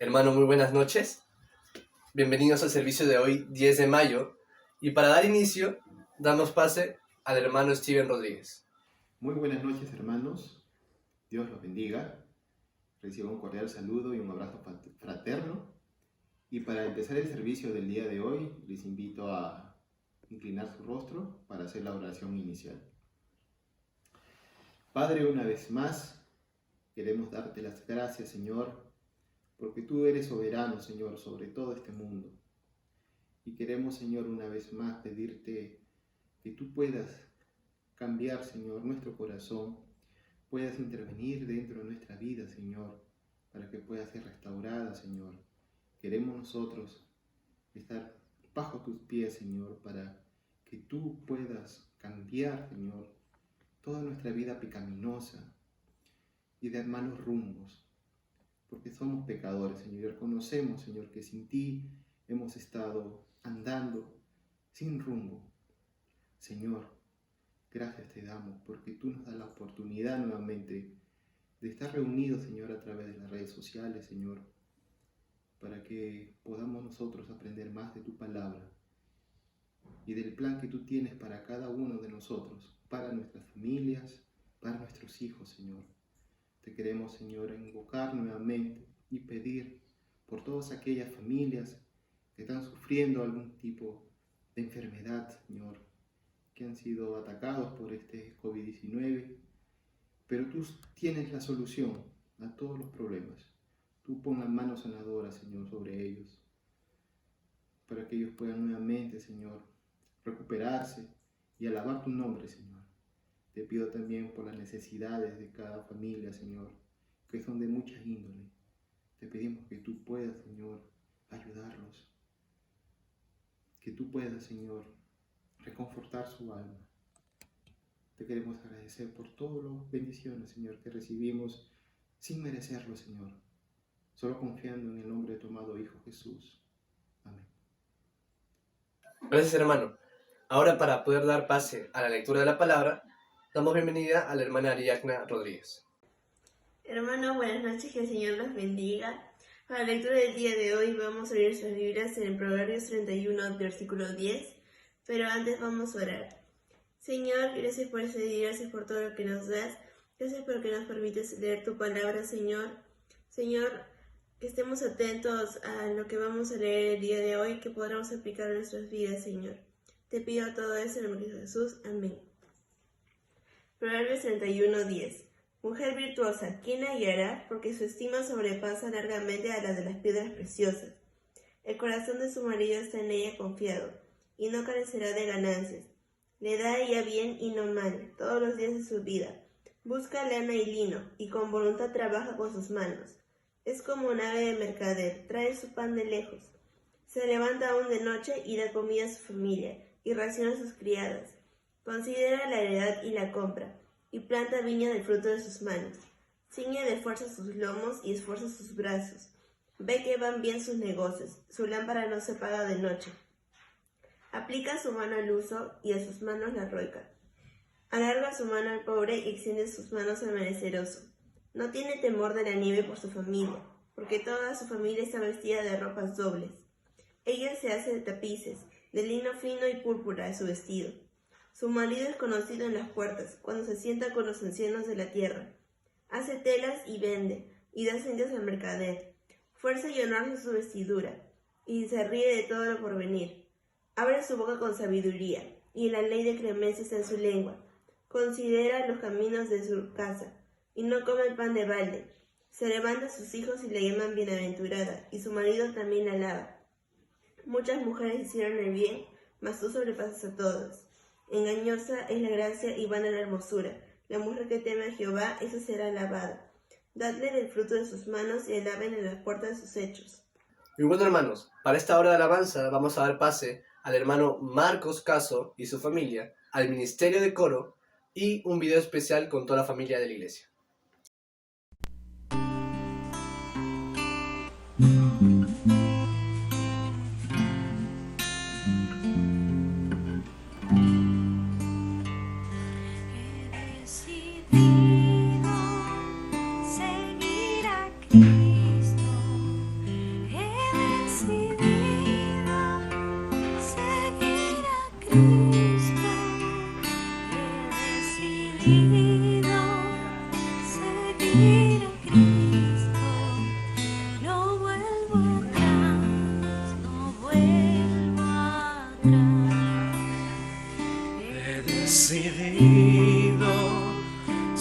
Hermano, muy buenas noches. Bienvenidos al servicio de hoy, 10 de mayo. Y para dar inicio, damos pase al hermano Steven Rodríguez. Muy buenas noches, hermanos. Dios los bendiga. Reciban un cordial saludo y un abrazo fraterno. Y para empezar el servicio del día de hoy, les invito a inclinar su rostro para hacer la oración inicial. Padre, una vez más, queremos darte las gracias, Señor, porque tú eres soberano, Señor, sobre todo este mundo. Y queremos, Señor, una vez más pedirte que tú puedas cambiar, Señor, nuestro corazón, puedas intervenir dentro de nuestra vida, Señor, para que pueda ser restaurada, Señor. Queremos nosotros estar bajo tus pies, Señor, para que tú puedas cambiar, Señor, toda nuestra vida pecaminosa y dar malos rumbos, porque somos pecadores, Señor, y reconocemos, Señor, que sin ti hemos estado andando sin rumbo. Señor, gracias te damos porque tú nos das la oportunidad nuevamente de estar reunidos, Señor, a través de las redes sociales, Señor, para que podamos nosotros aprender más de tu palabra y del plan que tú tienes para cada uno de nosotros, para nuestras familias, para nuestros hijos, Señor. Te queremos, Señor, invocar nuevamente y pedir por todas aquellas familias que están sufriendo algún tipo de enfermedad, Señor, que han sido atacados por este COVID-19, pero tú tienes la solución a todos los problemas. Tú pon la mano sanadora, Señor, sobre ellos, para que ellos puedan nuevamente, Señor, recuperarse y alabar tu nombre, Señor. Te pido también por las necesidades de cada familia, Señor, que son de mucha índole. Te pedimos que tú puedas, Señor, ayudarlos, que tú puedas, Señor, reconfortar su alma. Te queremos agradecer por todas las bendiciones, Señor, que recibimos sin merecerlo, Señor, solo confiando en el nombre de tu amado Hijo Jesús. Amén. Gracias, hermano. Ahora, para poder dar pase a la lectura de la palabra, damos bienvenida a la hermana Ariadna Rodríguez. Hermanos, buenas noches, que el Señor los bendiga. Para la lectura del día de hoy vamos a abrir nuestras Biblias en Proverbios 31, versículo 10, pero antes vamos a orar. Señor, gracias por este día, gracias por todo lo que nos das, gracias por que nos permites leer tu palabra, Señor. Señor, que estemos atentos a lo que vamos a leer el día de hoy, que podamos aplicar en nuestras vidas, Señor. Te pido todo eso en el nombre de Jesús. Amén. Proverbios 31, 10. Mujer virtuosa, ¿quién la hallará? Porque su estima sobrepasa largamente a la de las piedras preciosas. El corazón de su marido está en ella confiado, y no carecerá de ganancias. Le da a ella bien y no mal, todos los días de su vida. Busca lana y lino, y con voluntad trabaja con sus manos. Es como un ave de mercader, trae su pan de lejos. Se levanta aún de noche y da comida a su familia, y raciona a sus criadas. Considera la heredad y la compra, y planta viña del fruto de sus manos. Ciñe de fuerza sus lomos y esfuerza sus brazos. Ve que van bien sus negocios, su lámpara no se apaga de noche. Aplica su mano al uso y a sus manos la rueca. Alarga su mano al pobre y extiende sus manos al menesteroso. No tiene temor de la nieve por su familia, porque toda su familia está vestida de ropas dobles. Ella se hace de tapices, de lino fino y púrpura es su vestido. Su marido es conocido en las puertas, cuando se sienta con los ancianos de la tierra. Hace telas y vende, y da señas al mercader. Fuerza y honor es su vestidura, y se ríe de todo lo porvenir. Abre su boca con sabiduría, y la ley de clemencia está en su lengua. Considera los caminos de su casa, y no come el pan de balde. Se levanta a sus hijos y la llaman bienaventurada, y su marido también la alaba. Muchas mujeres hicieron el bien, mas tú sobrepasas a todas. Engañosa es la gracia y vana la hermosura. La mujer que teme a Jehová, esa será alabada. Dadle del fruto de sus manos y alaben en las puertas de sus hechos. Y bueno, hermanos, para esta hora de alabanza vamos a dar pase al hermano Marcos Caso y su familia, al ministerio de coro y un video especial con toda la familia de la iglesia. He decidido seguir a Cristo.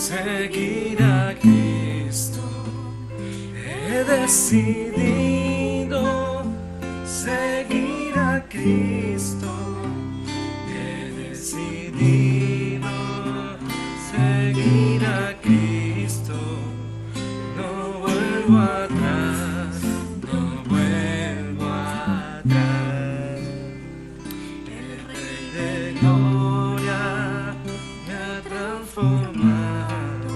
seguir a Cristo. He decidido seguir a Cristo. He decidido seguir a Cristo. No vuelvo atrás, no vuelvo atrás. El Rey de Gloria me ha transformado.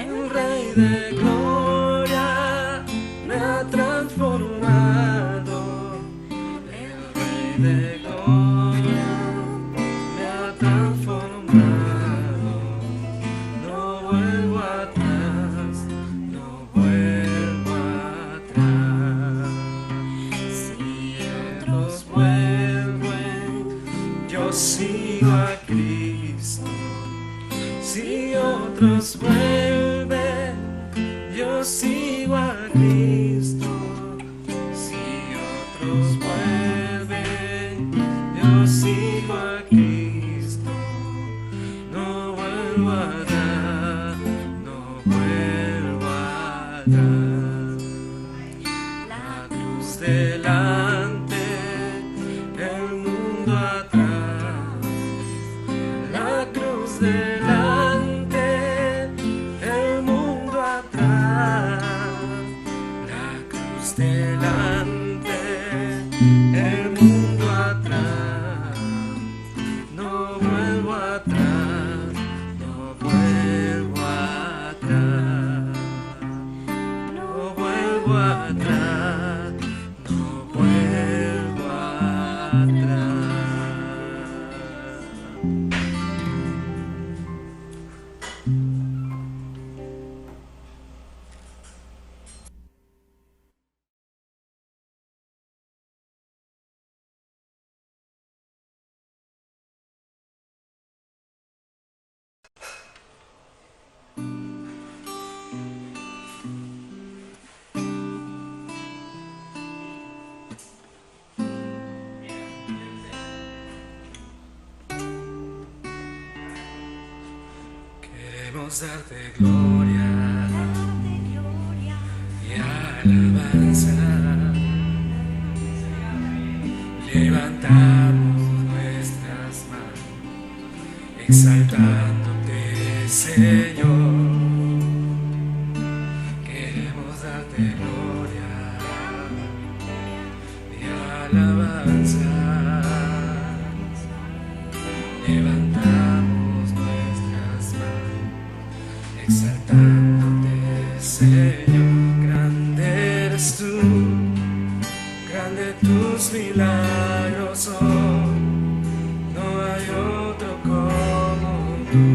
El Rey de Gloria me ha transformado. El Rey de Gloria me ha transformado. No vuelvo atrás, no vuelvo atrás. Si otros vuelven, yo sigo a Cristo. Si otros vuelven, yo sigo a Cristo. Si otros vuelven, yo sigo a Cristo. No vuelvo atrás, no vuelvo atrás. La cruz delante, el mundo atrás. La cruz delante, el mundo atrás. La cruz delante, el mundo atrás. No vuelvo atrás, no vuelvo atrás. No vuelvo atrás, no vuelvo atrás. Queremos darte gloria y alabanza. Levantamos nuestras manos, exaltándote, Señor. Queremos darte gloria y alabanza. Levantamos nuestras manos, exaltándote, Señor. Grande eres tú, grande tus milagros son, no hay otro como tú.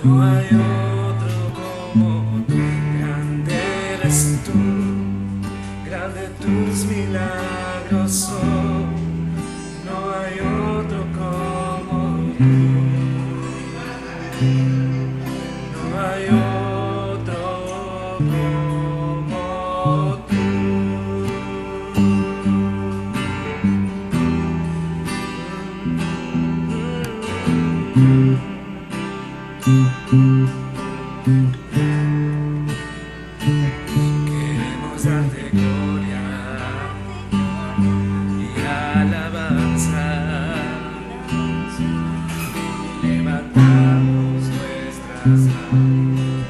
No hay otro como tú. Grande eres tú, grande tus milagros son, no hay otro como tú. No hay otro como tú. Queremos darte gloria y alabanza. Levantamos nuestras manos,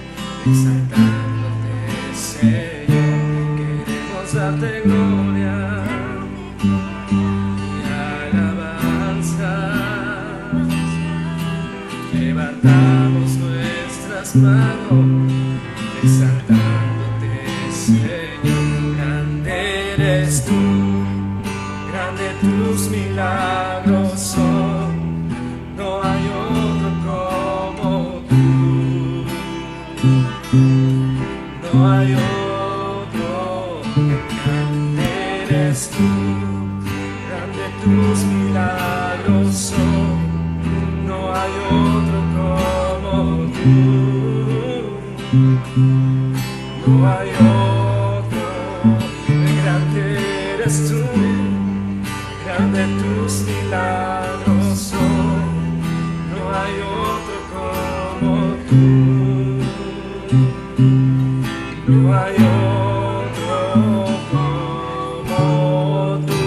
exaltándote, Señor. Queremos darte gloria y alabanza. Levantamos nuestras manos, exaltándote, Señor. Grande eres tú, grande tus milagros son, no hay otro como tú. No hay otro. Grande eres tú, grande tus milagros son, no hay otro como tú. No hay otro. Grande eres tú, grande tus milagros son, no hay no hay otro como tú.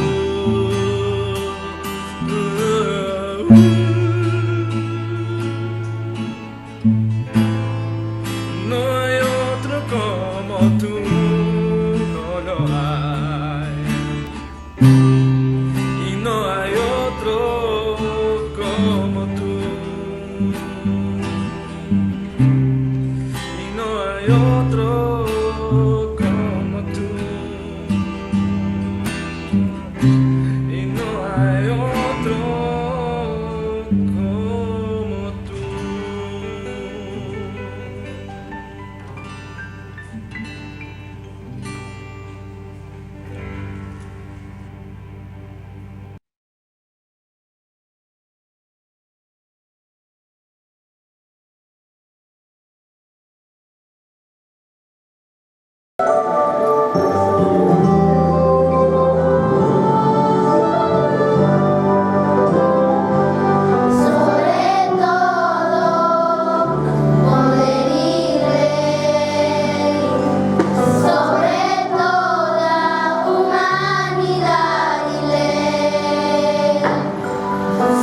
No hay otro como tú, no lo hay. Y no hay otro como tú. Y no hay otro como tú. Y no hay otro como tú. Sobre todo, poder y rey, sobre toda humanidad y ley,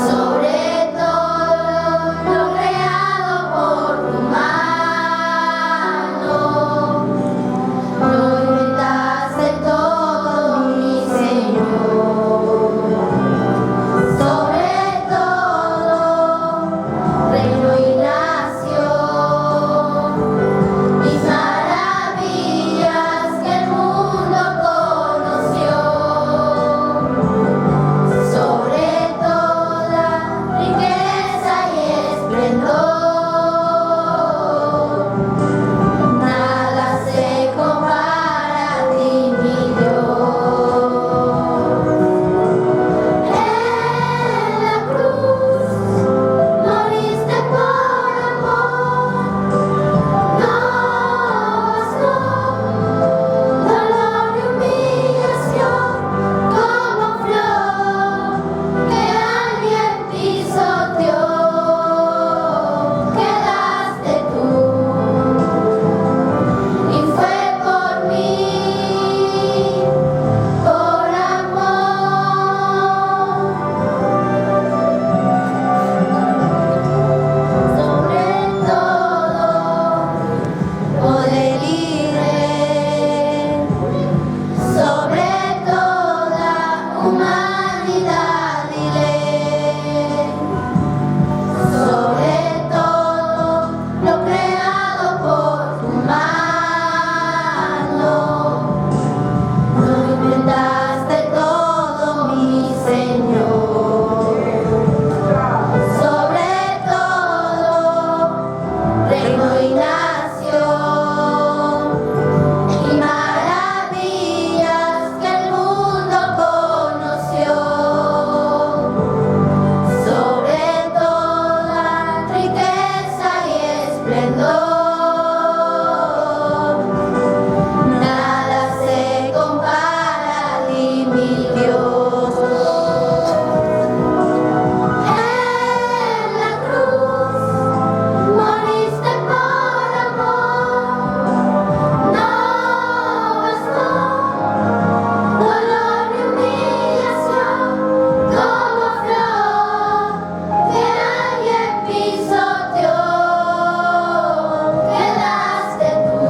sobre todo lo creado por tu mano, lo inventaste todo, mi Señor. Sobre todo, reino y nación, mis maravillas que el mundo conoció. Sobre toda riqueza y esplendor, nada se compara a ti, mi Dios. En la cruz moriste por amor, no bastó dolor y humillación como flor que alguien pisoteó, quedaste tú y fue por mí, por amor. Sobre todo, poder y rey, sobre toda humanidad y ley, sobre todo lo creado por tu mano, lo inventaste todo, mi Señor. Sobre todo, reino y nación, y maravillas que el mundo conoció. Sobre toda riqueza y esplendor, nada se compara a ti, mi Dios. En la cruz moriste por amor, no bastó dolor y humillación como flor que alguien pisoteó, quedaste tú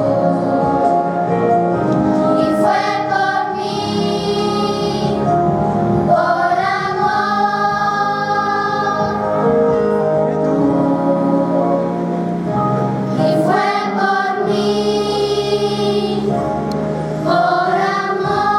y fue por mí, por amor. Y fue por mí, por amor.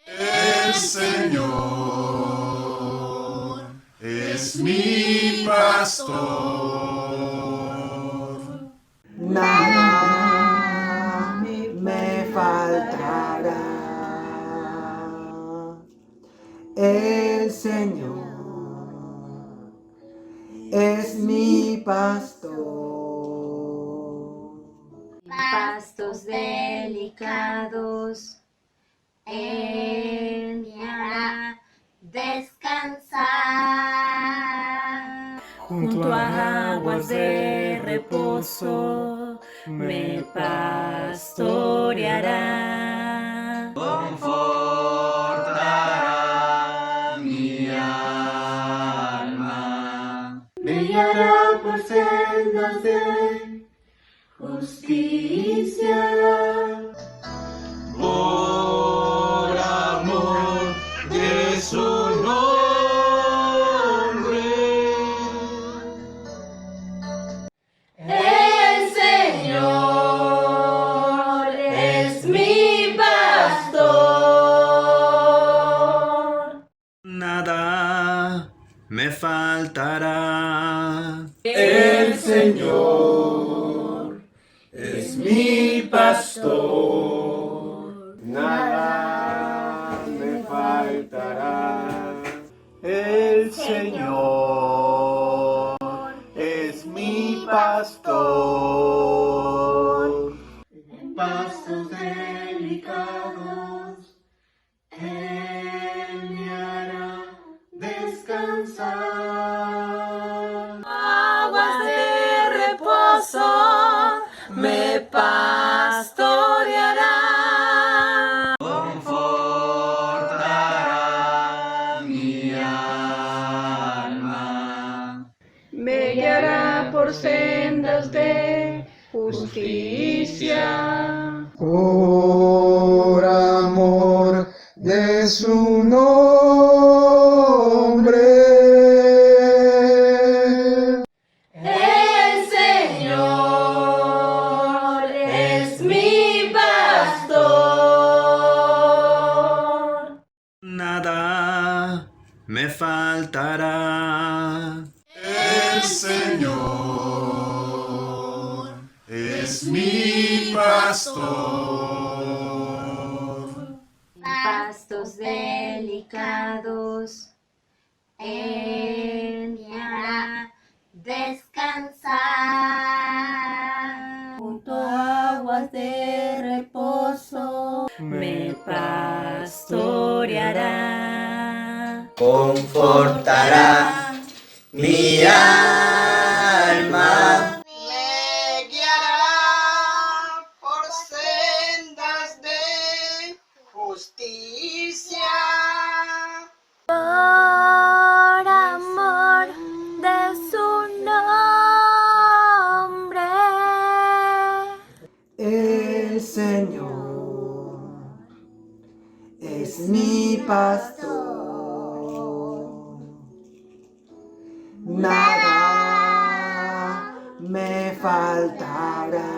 El Señor es mi pastor. Nada me faltará. El Señor es mi pastor. Pastor. pastos delicados, Él me hará descansar. Junto a aguas de reposo me pastoreará. Confortará mi alma. Me guiará por sendas de justicia. Por amor de su nombre. El Señor es mi pastor. Nada me faltará. El Señor es mi pastor. Nada me faltará. El Señor es mi pastor. En pastos delicados, Él me hará descansar. Aguas de reposo me pastoreará. Confortará mi alma. Me guiará por sendas de justicia. Por amor de su nombre. El Señor es mi pastor. Nada me faltará. El Señor es mi pastor. Pastos delicados, Él me hará descansar. Junto a aguas de reposo Me pastoreará. Confortará mi alma. Me guiará por sendas de justicia. por amor de su nombre. El Señor es mi pastor. Nada me faltará.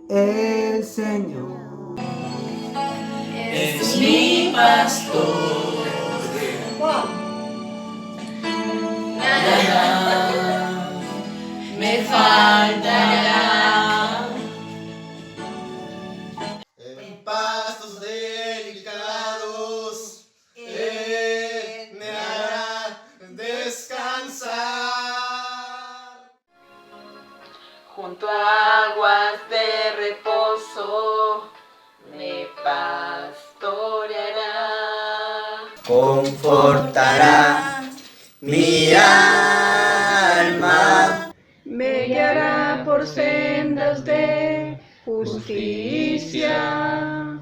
El Señor Es mi pastor. Nada me faltará. En pastos delicados, Él me hará descansar. Junto a aguas de reposo me pastoreará. confortará mi alma. Me guiará por sendas de justicia.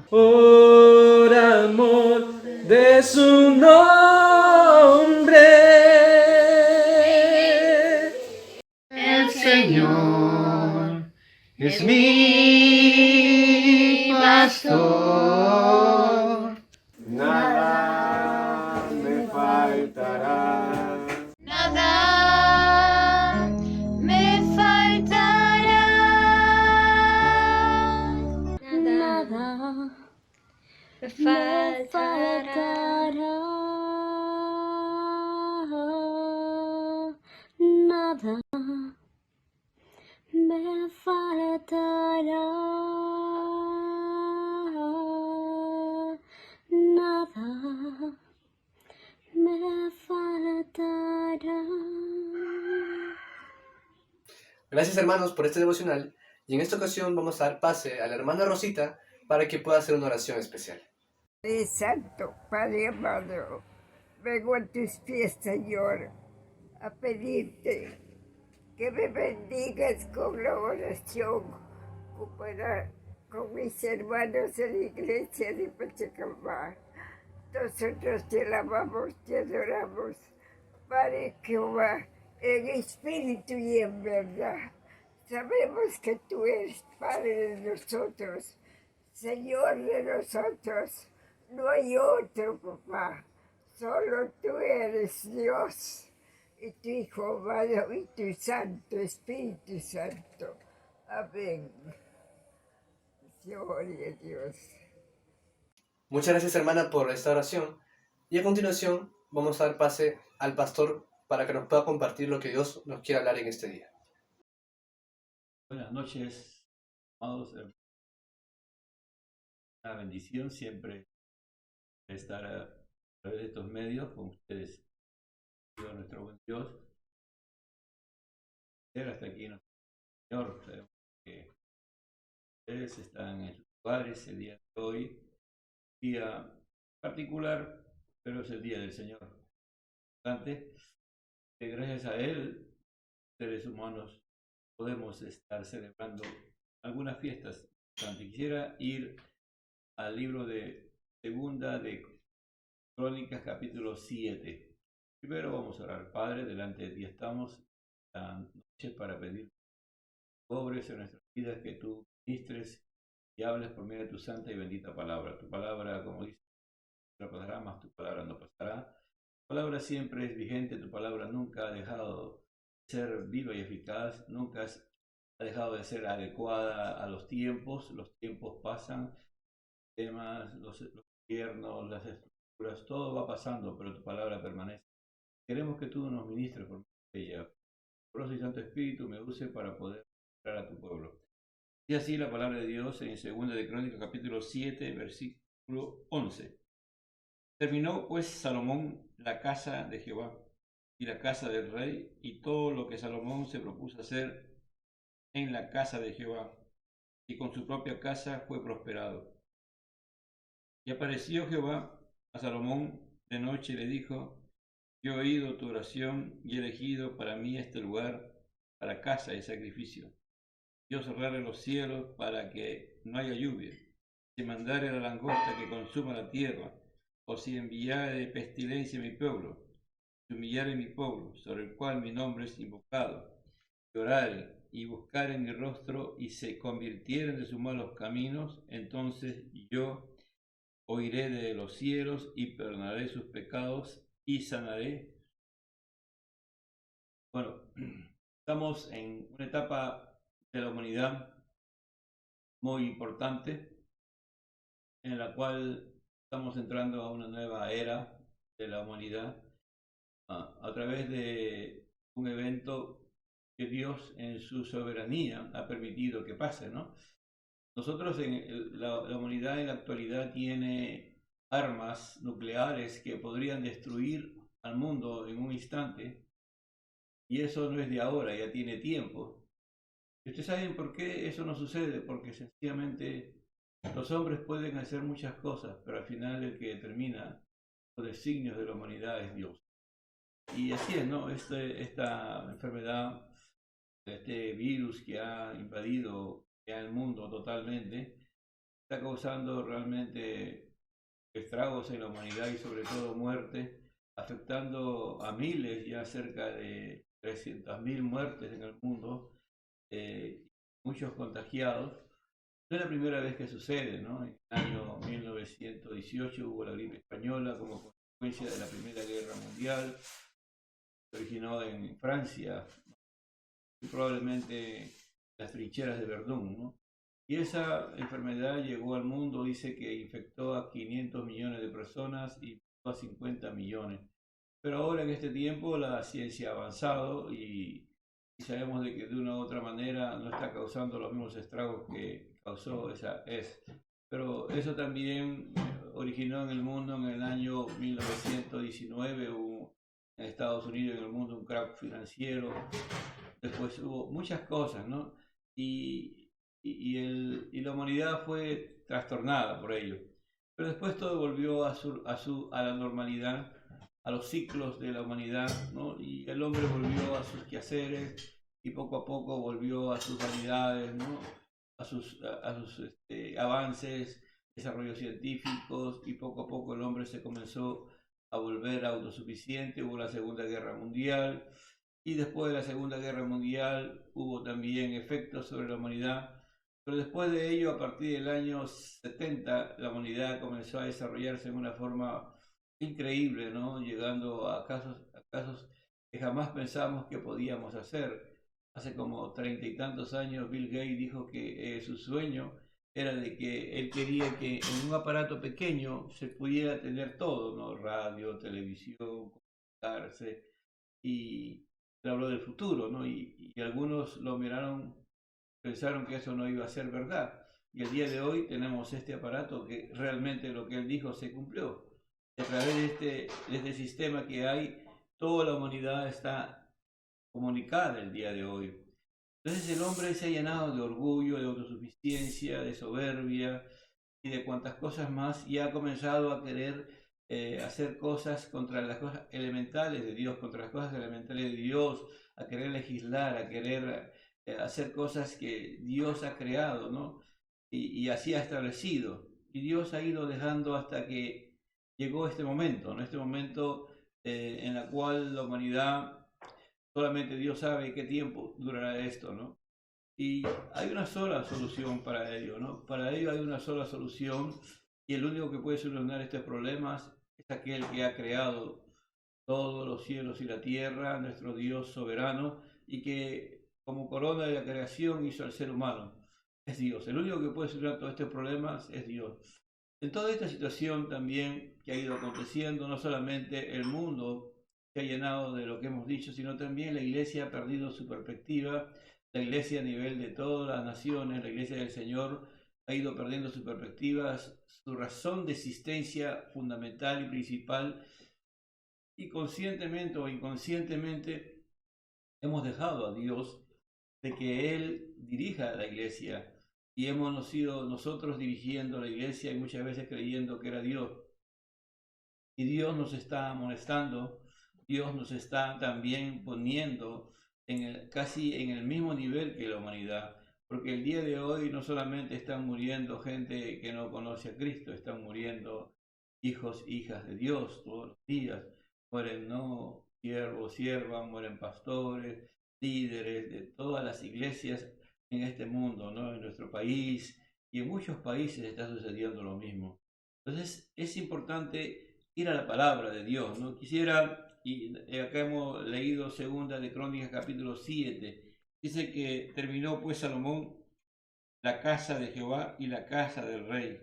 Por amor de su nombre. El Señor es mi pastor. Nada me faltará. Nada me faltará. Nada me faltará. Nada me faltará. Nada me faltará. Gracias hermanos por este devocional y en esta ocasión vamos a dar pase a la hermana Rosita para que pueda hacer una oración especial. Padre Santo, Padre amado, vengo a tus pies, Señor, a pedirte que me bendigas con la oración, con mis hermanos de la iglesia de Pachacamá. Nosotros te alabamos, te adoramos, Padre Jehová, en espíritu y en verdad. Sabemos que tú eres Padre de nosotros, Señor de nosotros. No hay otro, papá. Solo tú eres Dios. Y tu Hijo amado y tu Santo Espíritu Santo. Amén. Gloria a Dios. Muchas gracias hermana por esta oración y a continuación vamos a dar pase al pastor para que nos pueda compartir lo que Dios nos quiere hablar en este día. Buenas noches, amados hermanos. Una bendición siempre estar a través de estos medios con ustedes. Dios, nuestro buen Dios. Hasta aquí, nuestro Señor. Sabemos que ustedes están en sus lugares el día de hoy. Día particular, pero es el día del Señor. Importante que gracias a Él, seres humanos, podemos estar celebrando algunas fiestas. Quisiera ir al libro de Segunda de Crónicas, capítulo 7. Primero vamos a orar. Padre, delante de ti estamos esta noche para pedir obres en nuestras vidas, que tú ministres y hables por medio de tu santa y bendita palabra. Tu palabra, como dice, no pasará, más tu palabra no pasará. Tu palabra siempre es vigente, tu palabra nunca ha dejado de ser viva y eficaz, nunca ha dejado de ser adecuada a los tiempos pasan, los temas, los gobiernos, las estructuras, todo va pasando, pero tu palabra permanece. Queremos que tú nos ministres por medio de ella. Por y Santo Espíritu me use para poder ministrar a tu pueblo. Y así la palabra de Dios en 2 de Crónicas, capítulo 7, versículo 11. Terminó pues Salomón la casa de Jehová y la casa del rey y todo lo que Salomón se propuso hacer en la casa de Jehová, y con su propia casa fue prosperado. Y apareció Jehová a Salomón de noche y le dijo: yo he oído tu oración y he elegido para mí este lugar para casa y sacrificio. Yo cerraré los cielos para que no haya lluvia, si mandare la langosta que consuma la tierra, o si enviare pestilencia a mi pueblo, si humillare mi pueblo, sobre el cual mi nombre es invocado, y orare y buscare mi rostro y se convirtieren de sus malos caminos, entonces yo oiré de los cielos y perdonaré sus pecados y sanaré. Bueno, estamos en una etapa de la humanidad muy importante, en la cual estamos entrando a una nueva era de la humanidad a través de un evento que Dios en su soberanía ha permitido que pase, ¿no? Nosotros, la humanidad en la actualidad tiene armas nucleares que podrían destruir al mundo en un instante, y eso no es de ahora, ya tiene tiempo. ¿Y ustedes saben por qué eso no sucede? Porque sencillamente los hombres pueden hacer muchas cosas, pero al final el que determina los designios de la humanidad es Dios. Y así es, ¿no? Esta enfermedad, este virus que ha invadido ya el mundo totalmente, está causando realmente estragos en la humanidad y sobre todo muerte, afectando a miles, ya cerca de 300.000 muertes en el mundo, muchos contagiados. No es la primera vez que sucede, ¿no? En el año 1918 hubo la gripe española como consecuencia de la Primera Guerra Mundial. Se originó en Francia, y probablemente las trincheras de Verdún, ¿no? Y esa enfermedad llegó al mundo, dice que infectó a 500 millones de personas y a 50 millones. Pero ahora en este tiempo la ciencia ha avanzado y sabemos de que de una u otra manera no está causando los mismos estragos que causó esa es. Pero eso también originó en el mundo en el año 1919, en Estados Unidos y en el mundo un crack financiero. después hubo muchas cosas, ¿no? Y la humanidad fue trastornada por ello. Pero después todo volvió a la normalidad, a los ciclos de la humanidad, ¿no? Y el hombre volvió a sus quehaceres y poco a poco volvió a sus vanidades, ¿no? A sus avances, desarrollos científicos, y poco a poco el hombre se comenzó a volver autosuficiente. Hubo la Segunda Guerra Mundial, y después de la Segunda Guerra Mundial hubo también efectos sobre la humanidad. Pero después de ello, a partir del año 70, la humanidad comenzó a desarrollarse en una forma increíble, ¿no? Llegando a casos que jamás pensamos que podíamos hacer. Hace como 30 y tantos años, Bill Gates dijo que su sueño era de que él quería que en un aparato pequeño se pudiera tener todo, ¿no? Radio, televisión, comunicarse, y él habló del futuro, ¿no? Y algunos lo miraron, pensaron que eso no iba a ser verdad. Y el día de hoy tenemos este aparato que realmente lo que él dijo se cumplió. A través de este sistema que hay, toda la humanidad está comunicada el día de hoy. Entonces el hombre se ha llenado de orgullo, de autosuficiencia, de soberbia y de cuantas cosas más, y ha comenzado a querer hacer cosas contra las cosas elementales de Dios, contra las cosas elementales de Dios, a querer legislar, a querer hacer cosas que Dios ha creado, ¿no? Y así ha establecido. Y Dios ha ido dejando hasta que llegó este momento, ¿no? Este momento en el cual la humanidad, solamente Dios sabe qué tiempo durará esto, ¿no? Y hay una sola solución para ello, ¿no? Para ello hay una sola solución, y el único que puede solucionar estos problemas es aquel que ha creado todos los cielos y la tierra, nuestro Dios soberano, y que como corona de la creación hizo al ser humano. Es Dios. El único que puede solucionar todos estos problemas es Dios. En toda esta situación también que ha ido aconteciendo, no solamente el mundo se ha llenado de lo que hemos dicho, sino también la iglesia ha perdido su perspectiva. La iglesia a nivel de todas las naciones, la iglesia del Señor, ha ido perdiendo sus perspectivas, su razón de existencia fundamental y principal, y conscientemente o inconscientemente hemos dejado a Dios de que Él dirija la iglesia, y hemos sido nosotros dirigiendo la iglesia, y muchas veces creyendo que era Dios. Y Dios nos está amonestando, Dios nos está también poniendo casi en el mismo nivel que la humanidad, porque el día de hoy no solamente están muriendo gente que no conoce a Cristo, están muriendo hijos e hijas de Dios todos los días. Mueren siervos, siervas, mueren pastores, líderes de todas las iglesias en este mundo, ¿no? En nuestro país y en muchos países está sucediendo lo mismo. Entonces es importante ir a la palabra de Dios, ¿no? Quisiera, y acá hemos leído Segunda de Crónicas capítulo 7, dice que terminó pues Salomón la casa de Jehová y la casa del rey,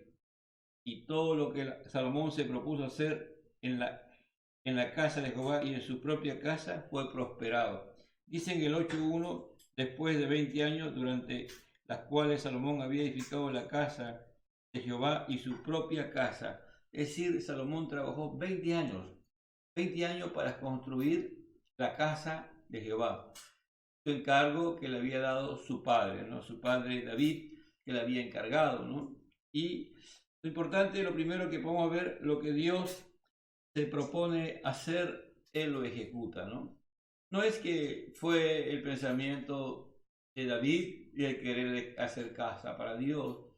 y todo lo que Salomón se propuso hacer en la casa de Jehová y en su propia casa fue prosperado. Dicen el 8.1, después de 20 años, durante las cuales Salomón había edificado la casa de Jehová y su propia casa. Es decir, Salomón trabajó 20 años para construir la casa de Jehová. Su encargo que le había dado su padre, ¿no? Su padre David, que le había encargado, ¿no? Y lo importante, lo primero que podemos ver, lo que Dios se propone hacer, Él lo ejecuta, ¿no? No es que fue el pensamiento de David y el querer hacer casa para Dios.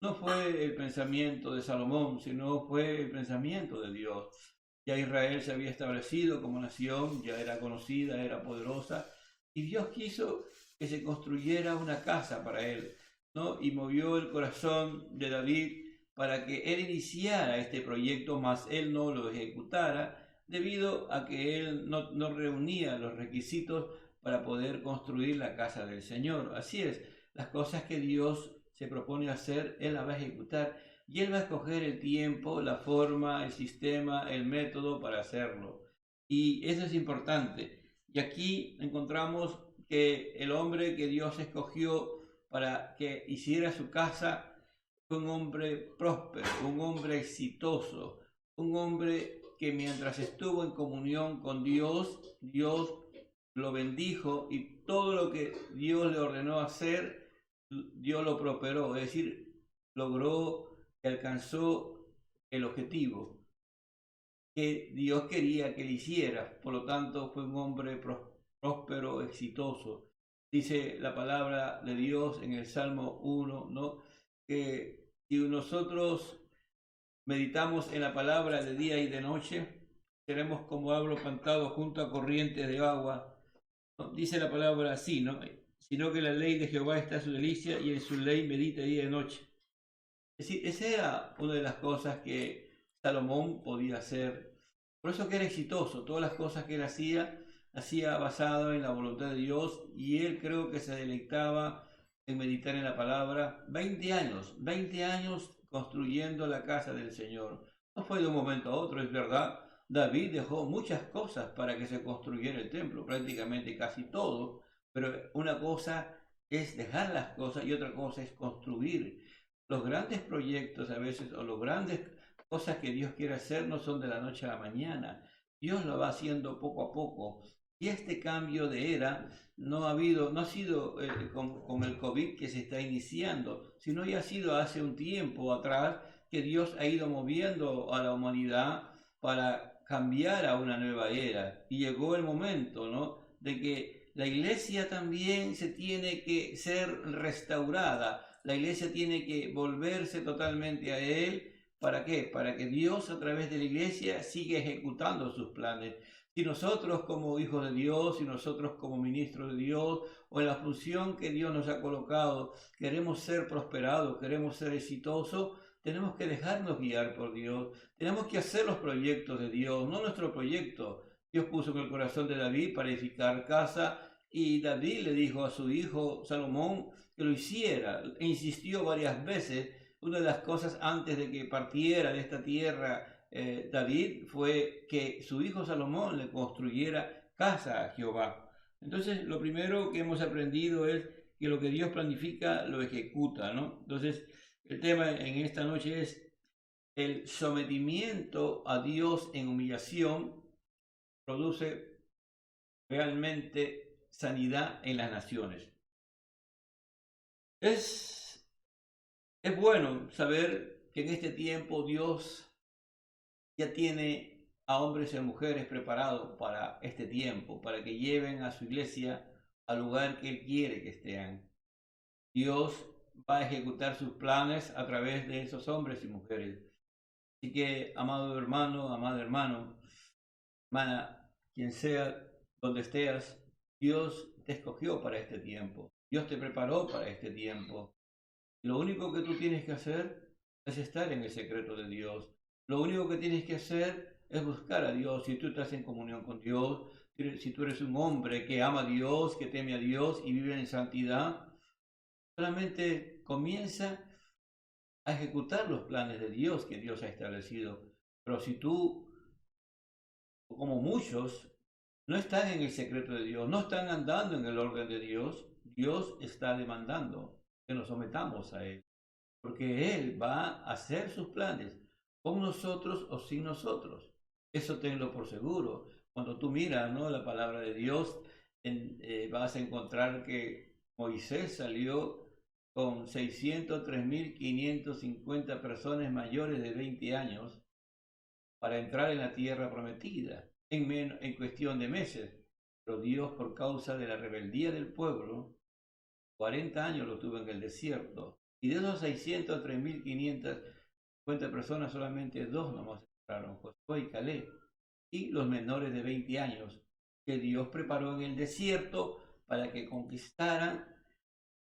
No fue el pensamiento de Salomón, sino fue el pensamiento de Dios. Ya Israel se había establecido como nación, ya era conocida, era poderosa, y Dios quiso que se construyera una casa para él, ¿no? Y movió el corazón de David para que él iniciara este proyecto, mas él no lo ejecutara, debido a que él no reunía los requisitos para poder construir la casa del Señor. Así es, las cosas que Dios se propone hacer, Él las va a ejecutar, y Él va a escoger el tiempo, la forma, el sistema, el método para hacerlo. Y eso es importante. Y aquí encontramos que el hombre que Dios escogió para que hiciera su casa fue un hombre próspero, un hombre exitoso, un hombre que mientras estuvo en comunión con Dios, Dios lo bendijo y todo lo que Dios le ordenó hacer, Dios lo prosperó, es decir, logró y alcanzó el objetivo que Dios quería que él hiciera. Por lo tanto, fue un hombre próspero, exitoso. Dice la palabra de Dios en el Salmo 1, ¿no? Que si nosotros meditamos en la palabra de día y de noche, seremos como árbol plantado junto a corrientes de agua. ¿No? Dice la palabra así, ¿no? Sino que la ley de Jehová está su delicia y en su ley medita día y de noche. Es decir, esa era una de las cosas que Salomón podía hacer. Por eso que era exitoso. Todas las cosas que él hacía basado en la voluntad de Dios, y él creo que se deleitaba en meditar en la palabra. 20 años construyendo la casa del Señor. No fue de un momento a otro, es verdad. David dejó muchas cosas para que se construyera el templo, prácticamente casi todo, pero una cosa es dejar las cosas y otra cosa es construir. Los grandes proyectos a veces, o las grandes cosas que Dios quiere hacer, no son de la noche a la mañana. Dios lo va haciendo poco a poco. Y este cambio de era no ha sido con el COVID que se está iniciando, sino ya ha sido hace un tiempo atrás que Dios ha ido moviendo a la humanidad para cambiar a una nueva era. Y llegó el momento, ¿no?, de que la iglesia también se tiene que ser restaurada. La iglesia tiene que volverse totalmente a Él. ¿Para qué? Para que Dios a través de la iglesia siga ejecutando sus planes. Si nosotros como hijos de Dios, si nosotros como ministros de Dios, o en la función que Dios nos ha colocado, queremos ser prosperados, queremos ser exitosos, tenemos que dejarnos guiar por Dios. Tenemos que hacer los proyectos de Dios, no nuestro proyecto. Dios puso en el corazón de David para edificar casa, y David le dijo a su hijo Salomón que lo hiciera. E insistió varias veces. Una de las cosas antes de que partiera de esta tierra David fue que su hijo Salomón le construyera casa a Jehová. Entonces, lo primero que hemos aprendido es que lo que Dios planifica lo ejecuta, ¿no? Entonces, el tema en esta noche es el sometimiento a Dios en humillación produce realmente sanidad en las naciones. Es bueno saber que en este tiempo Dios ya tiene a hombres y mujeres preparados para este tiempo, para que lleven a su iglesia al lugar que Él quiere que estén. Dios va a ejecutar sus planes a través de esos hombres y mujeres. Así que, amado hermano, amada hermano, hermana, quien sea, donde estés, Dios te escogió para este tiempo. Dios te preparó para este tiempo. Lo único que tú tienes que hacer es estar en el secreto de Dios. Lo único que tienes que hacer es buscar a Dios. Si tú estás en comunión con Dios, si tú eres un hombre que ama a Dios, que teme a Dios y vive en santidad, solamente comienza a ejecutar los planes de Dios que Dios ha establecido. Pero si tú, como muchos, no están en el secreto de Dios, no están andando en el orden de Dios, Dios está demandando que nos sometamos a Él, porque Él va a hacer sus planes con nosotros o sin nosotros. Eso tenlo por seguro. Cuando tú miras, ¿no?, la palabra de Dios, vas a encontrar que Moisés salió con 603.550 personas mayores de 20 años para entrar en la tierra prometida en cuestión de meses. Pero Dios, por causa de la rebeldía del pueblo, 40 años lo tuvo en el desierto. Y de esos 603.550 personas, solamente 2 nomás entraron, Josué y Caleb, y los menores de 20 años, que Dios preparó en el desierto para que conquistaran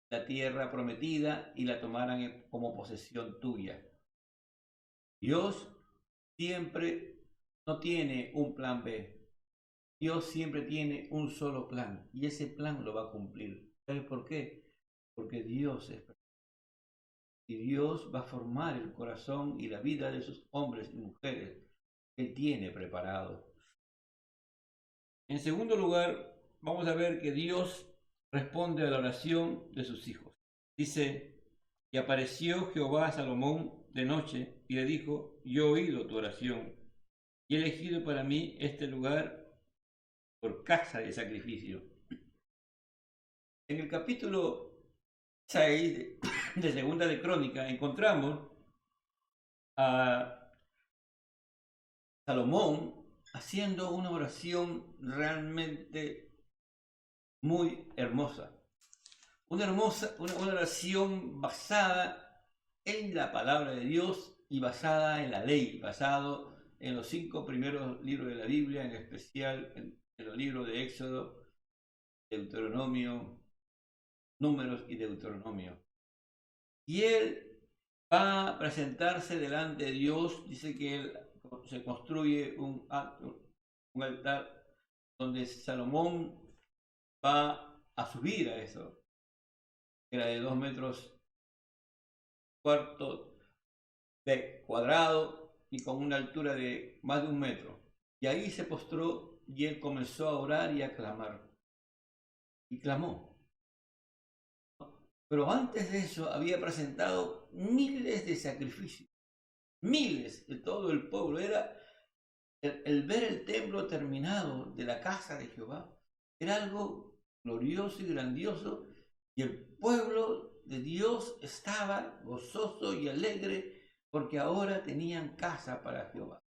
la tierra prometida y la tomaran como posesión tuya. Dios siempre no tiene un plan B. Dios siempre tiene un solo plan, y ese plan lo va a cumplir. ¿Sabes por qué? Porque Dios es perfecto. Y Dios va a formar el corazón y la vida de esos hombres y mujeres que Él tiene preparado. En segundo lugar, vamos a ver que Dios responde a la oración de sus hijos. Dice: y apareció Jehová a Salomón de noche y le dijo: yo he oído tu oración y he elegido para mí este lugar por casa de sacrificio. En el capítulo 6 de Segunda de Crónica encontramos a Salomón haciendo una oración realmente muy hermosa. Una oración basada en la palabra de Dios y basada en la ley, basado en los 5 primeros libros de la Biblia, en especial en los libros de Éxodo, Deuteronomio, Números y Deuteronomio. Y él va a presentarse delante de Dios. Dice que él se construye un altar donde Salomón va a subir a eso. Era de 2 metros cuarto de cuadrado y con una altura de más de 1 metro. Y ahí se postró y él comenzó a orar y a clamar. Y clamó. Pero antes de eso había presentado miles de sacrificios. Miles de todo el pueblo. Era el ver el templo terminado de la casa de Jehová. Era algo glorioso y grandioso. Y el pueblo de Dios estaba gozoso y alegre porque ahora tenían casa para Jehová.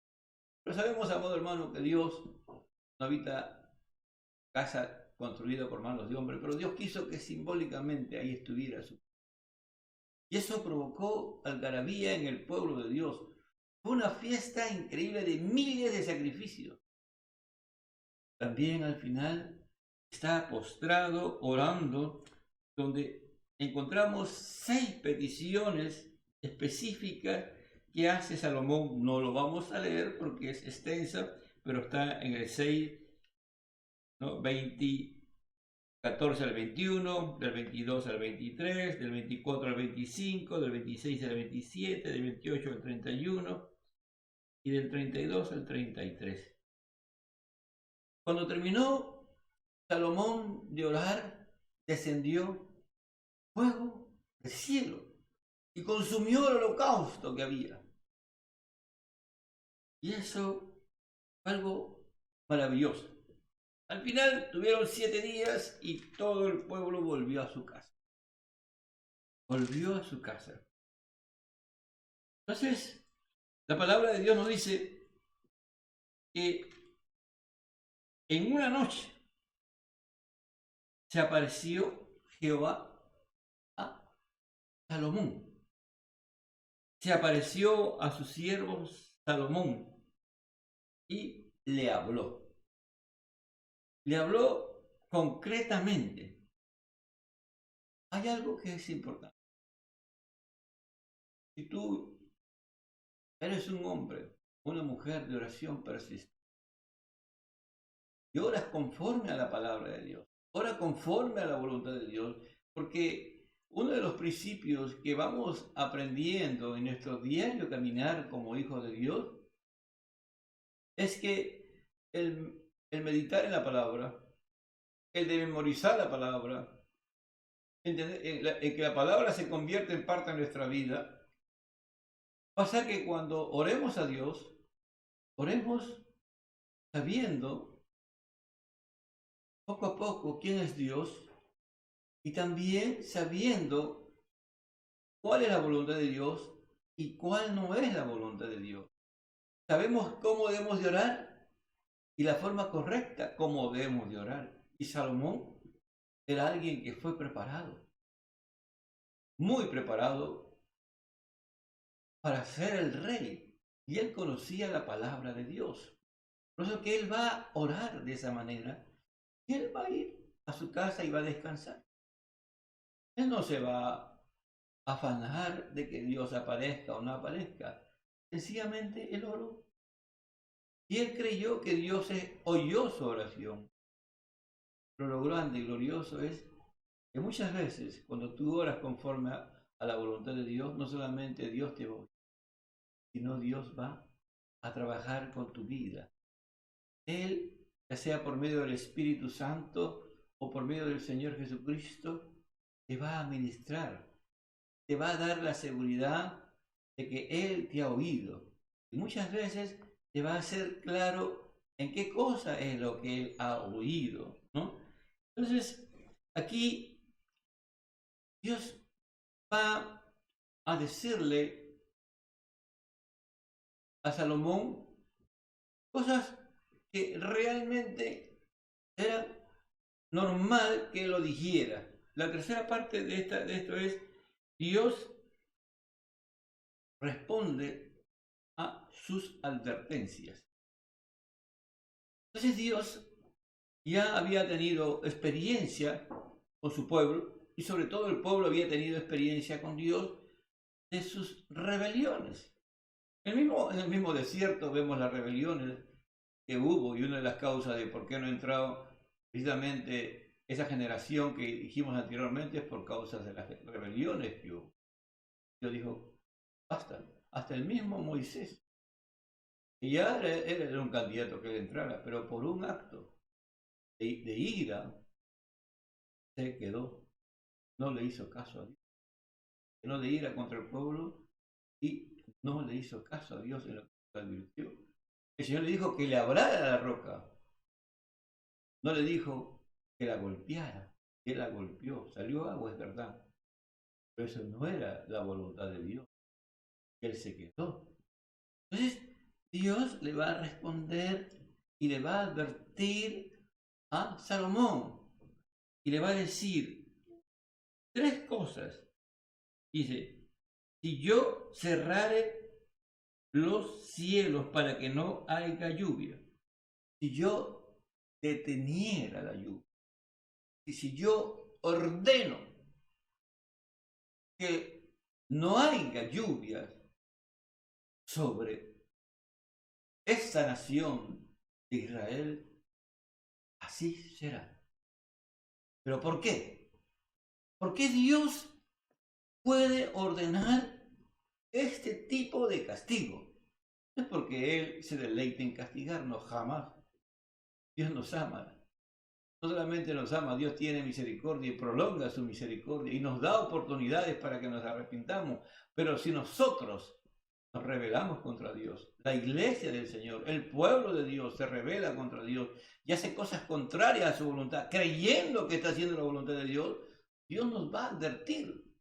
Pero sabemos, amado hermano, que Dios no habita casa construida por manos de hombre, pero Dios quiso que simbólicamente ahí estuviera su. Y eso provocó algarabía en el pueblo de Dios. Fue una fiesta increíble de miles de sacrificios. También al final está postrado orando, donde encontramos 6 peticiones específicas que hace Salomón. No lo vamos a leer porque es extensa, pero está en el 6, ¿no? 14 al 21, del 22 al 23, del 24 al 25, del 26 al 27, del 28 al 31 y del 32 al 33. Cuando terminó Salomón de orar, descendió fuego del cielo y consumió el holocausto que había. Y eso fue algo maravilloso. Al final tuvieron 7 días y todo el pueblo volvió a su casa. Volvió a su casa. Entonces, la palabra de Dios nos dice que en una noche se apareció Jehová a Salomón. Se apareció a sus siervos Salomón y le habló. Le habló concretamente. Hay algo que es importante. Si tú eres un hombre, una mujer de oración persistente, y oras conforme a la palabra de Dios, ora conforme a la voluntad de Dios, porque uno de los principios que vamos aprendiendo en nuestro diario caminar como hijos de Dios es que el meditar en la palabra, el de memorizar la palabra, en que la palabra se convierte en parte de nuestra vida, pasa que cuando oremos a Dios, oremos sabiendo poco a poco quién es Dios y también sabiendo cuál es la voluntad de Dios y cuál no es la voluntad de Dios. Sabemos cómo debemos de orar y la forma correcta como debemos de orar. Y Salomón era alguien que fue preparado, muy preparado para ser el rey. Y él conocía la palabra de Dios. Por eso que él va a orar de esa manera y él va a ir a su casa y va a descansar. Él no se va a afanar de que Dios aparezca o no aparezca. Sencillamente él oró. Y él creyó que Dios oyó su oración. Pero lo grande y glorioso es que muchas veces cuando tú oras conforme a la voluntad de Dios, no solamente Dios te oye, sino Dios va a trabajar con tu vida. Él, ya sea por medio del Espíritu Santo o por medio del Señor Jesucristo, te va a ministrar, te va a dar la seguridad de que Él te ha oído. Y muchas veces te va a hacer claro en qué cosa es lo que él ha oído, ¿no? Entonces, aquí Dios va a decirle a Salomón cosas que realmente era normal que lo dijera. La tercera parte de esto es: Dios responde a sus advertencias. Entonces Dios ya había tenido experiencia con su pueblo, y sobre todo el pueblo había tenido experiencia con Dios de sus rebeliones. En el mismo desierto vemos las rebeliones que hubo, y una de las causas de por qué no entró precisamente esa generación que dijimos anteriormente es por causa de las rebeliones que hubo. Dios dijo: basta. Hasta el mismo Moisés, que ya era un candidato que entrara, pero por un acto de ira se quedó, no le hizo caso a Dios, no de ira contra el pueblo, y no le hizo caso a Dios en lo que le advirtió. El Señor le dijo que le hablara a la roca, no le dijo que la golpeara. Él la golpeó, salió agua, es verdad, pero eso no era la voluntad de Dios. Él se quedó. Entonces Dios le va a responder y le va a advertir a Salomón y le va a decir 3 cosas. Dice: si yo cerrare los cielos para que no haya lluvia, si yo deteniera la lluvia, y si yo ordeno que no haya lluvias sobre esta nación de Israel, así será. ¿Pero por qué? ¿Por qué Dios puede ordenar este tipo de castigo? No es porque Él se deleite en castigarnos, jamás. Dios nos ama. No solamente nos ama, Dios tiene misericordia y prolonga su misericordia y nos da oportunidades para que nos arrepintamos. Pero si nosotros nos rebelamos contra Dios, la iglesia del Señor, el pueblo de Dios se rebela contra Dios y hace cosas contrarias a su voluntad, creyendo que está haciendo la voluntad de Dios, Dios nos va a advertir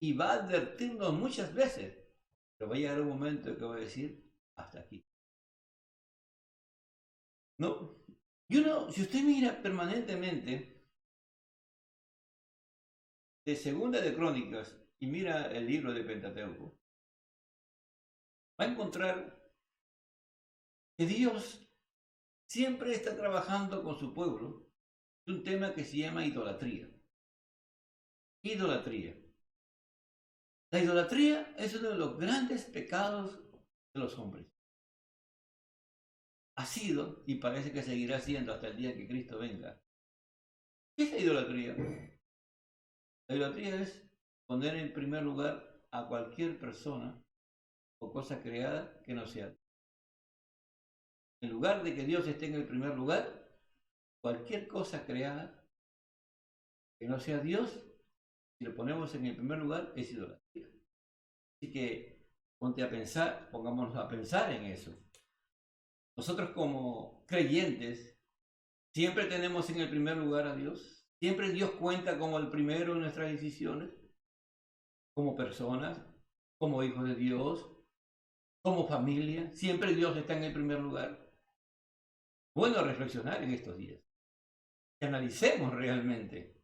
y va a advertirnos muchas veces. Pero va a llegar un momento que va a decir: hasta aquí. ¿No? Y uno, si usted mira permanentemente de Segunda de Crónicas y mira el libro de Pentateuco, va a encontrar que Dios siempre está trabajando con su pueblo en un tema que se llama idolatría. Idolatría. La idolatría es uno de los grandes pecados de los hombres. Ha sido y parece que seguirá siendo hasta el día que Cristo venga. ¿Qué es la idolatría? La idolatría es poner en primer lugar a cualquier persona o cosa creada que no sea Dios. En lugar de que Dios esté en el primer lugar, cualquier cosa creada que no sea Dios, si lo ponemos en el primer lugar, es idolatría. Así que pongámonos a pensar en eso. Nosotros como creyentes siempre tenemos en el primer lugar a Dios. Siempre Dios cuenta como el primero en nuestras decisiones, como personas, como hijos de Dios, como familia. Siempre Dios está en el primer lugar. Bueno, reflexionar en estos días. Que analicemos realmente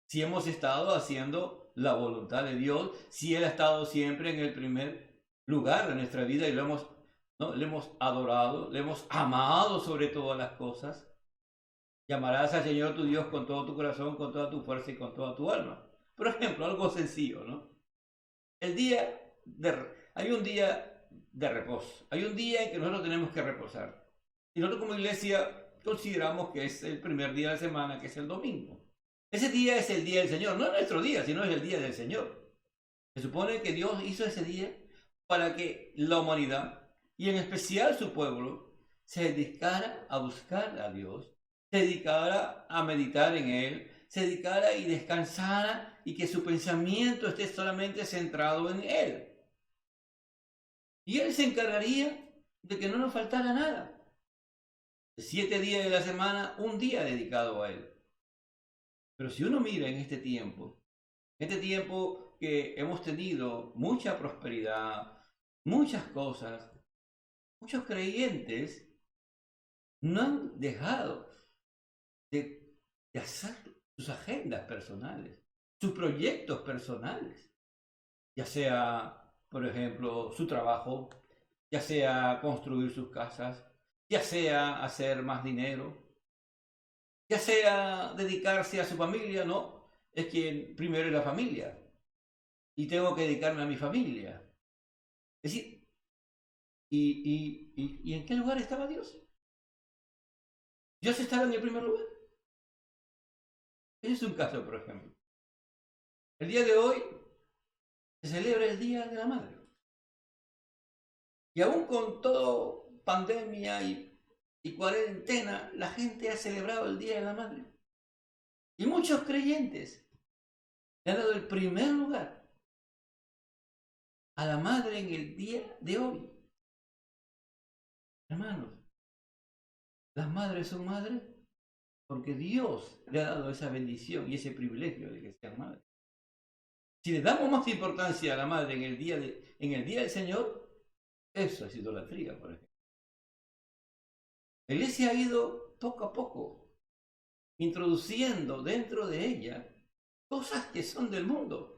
si hemos estado haciendo la voluntad de Dios, si Él ha estado siempre en el primer lugar de nuestra vida y le hemos adorado, le hemos amado sobre todas las cosas. Llamarás al Señor tu Dios con todo tu corazón, con toda tu fuerza y con toda tu alma. Por ejemplo, algo sencillo, ¿no? Hay un día de reposo, hay un día en que nosotros tenemos que reposar. Y nosotros como iglesia consideramos que es el primer día de la semana, que es el domingo. Ese día es el día del Señor, no es nuestro día, sino es el día del Señor. Se supone que Dios hizo ese día para que la humanidad, y en especial su pueblo, se dedicara a buscar a Dios, se dedicara a meditar en Él, se dedicara y descansara y que su pensamiento esté solamente centrado en Él. Y Él se encargaría de que no nos faltara nada. 7 días de la semana, un día dedicado a Él. Pero si uno mira en este tiempo que hemos tenido mucha prosperidad, muchas cosas, muchos creyentes no han dejado de hacer sus agendas personales, sus proyectos personales, ya sea, por ejemplo, su trabajo, ya sea construir sus casas, ya sea hacer más dinero, ya sea dedicarse a su familia. No, es que primero es la familia y tengo que dedicarme a mi familia. Es decir, ¿y en qué lugar estaba Dios? Dios estaba en el primer lugar. Ese es un caso, por ejemplo. El día de hoy se celebra el Día de la Madre. Y aún con todo pandemia y cuarentena, la gente ha celebrado el Día de la Madre. Y muchos creyentes le han dado el primer lugar a la madre en el día de hoy. Hermanos, las madres son madres porque Dios le ha dado esa bendición y ese privilegio de que sean madres. Si le damos más importancia a la madre en el día del Señor, eso es idolatría, por ejemplo. La Iglesia ha ido poco a poco introduciendo dentro de ella cosas que son del mundo.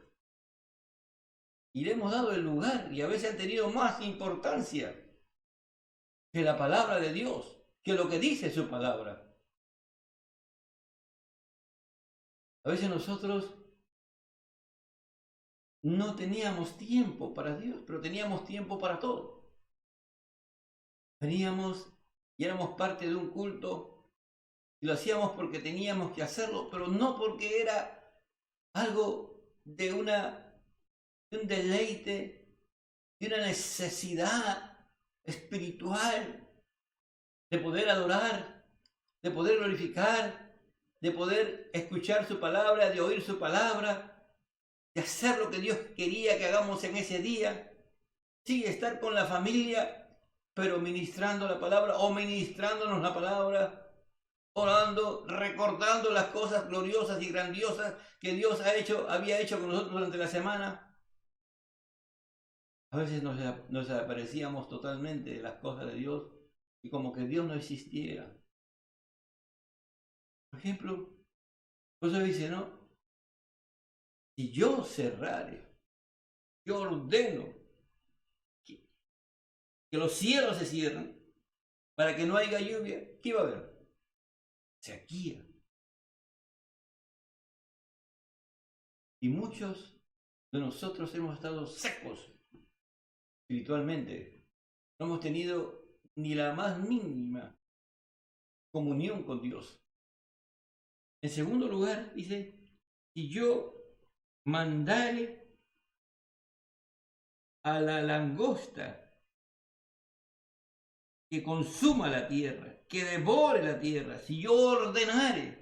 Y le hemos dado el lugar y a veces han tenido más importancia que la palabra de Dios, que lo que dice su palabra. A veces nosotros no teníamos tiempo para Dios, pero teníamos tiempo para todo. Veníamos y éramos parte de un culto y lo hacíamos porque teníamos que hacerlo, pero no porque era algo de un deleite, de una necesidad espiritual de poder adorar, de poder glorificar, de poder escuchar su palabra, de oír su palabra, de hacer lo que Dios quería que hagamos en ese día. Sí, estar con la familia, pero ministrando la palabra o ministrándonos la palabra, orando, recordando las cosas gloriosas y grandiosas que Dios había hecho con nosotros durante la semana. A veces nos desaparecíamos totalmente de las cosas de Dios y como que Dios no existiera. Por ejemplo, pues dice, ¿no? Si yo cerrare, yo ordeno que los cielos se cierren para que no haya lluvia, ¿qué va a haber? Sequía. Y muchos de nosotros hemos estado secos espiritualmente. No hemos tenido ni la más mínima comunión con Dios. En segundo lugar, dice, si yo mandare a la langosta que consuma la tierra, que devore la tierra, si yo ordenare.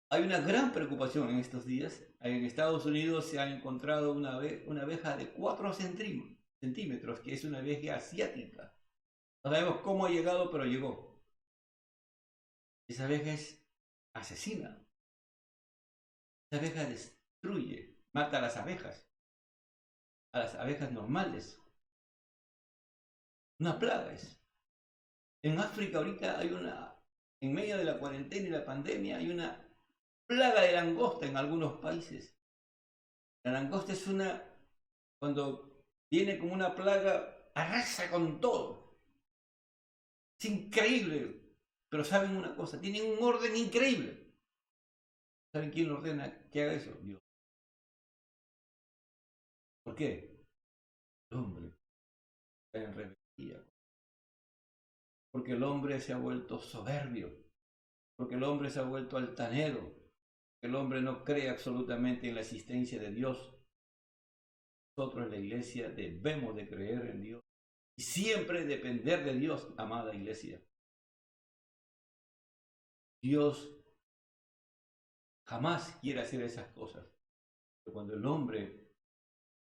Hay una gran preocupación en estos días. En Estados Unidos se ha encontrado una abeja de 4 centímetros, que es una abeja asiática. No sabemos cómo ha llegado, pero llegó. Esa abeja es asesina. Esa abeja destruye, mata a las abejas normales. Una plaga es. En África ahorita en medio de la cuarentena y la pandemia, hay una plaga de langosta en algunos países. La langosta es cuando viene como una plaga, arrasa con todo. Es increíble. Pero saben una cosa, tienen un orden increíble. ¿Saben quién ordena que haga eso? Dios. ¿Por qué? El hombre está en rebeldía. Porque el hombre se ha vuelto soberbio. Porque el hombre se ha vuelto altanero. El hombre no cree absolutamente en la existencia de Dios. Nosotros en la iglesia debemos de creer en Dios y siempre depender de Dios, amada iglesia. Dios jamás quiere hacer esas cosas. Pero cuando el hombre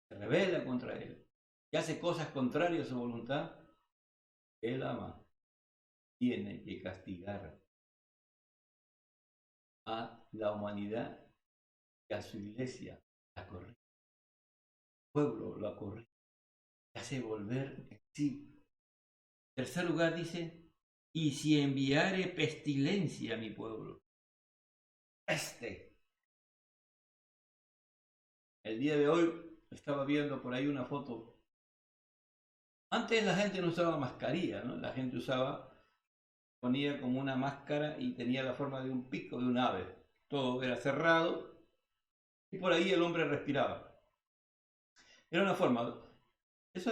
se rebela contra Él y hace cosas contrarias a su voluntad, Él ama tiene que castigar a la humanidad y a su iglesia, la corrige. El pueblo la corrige, la hace volver en sí. En tercer lugar dice, y si enviare pestilencia a mi pueblo, peste. El día de hoy estaba viendo por ahí una foto. Antes la gente no usaba mascarilla, ¿no? La gente ponía como una máscara y tenía la forma de un pico de un ave. Todo era cerrado y por ahí el hombre respiraba. Era una forma. Los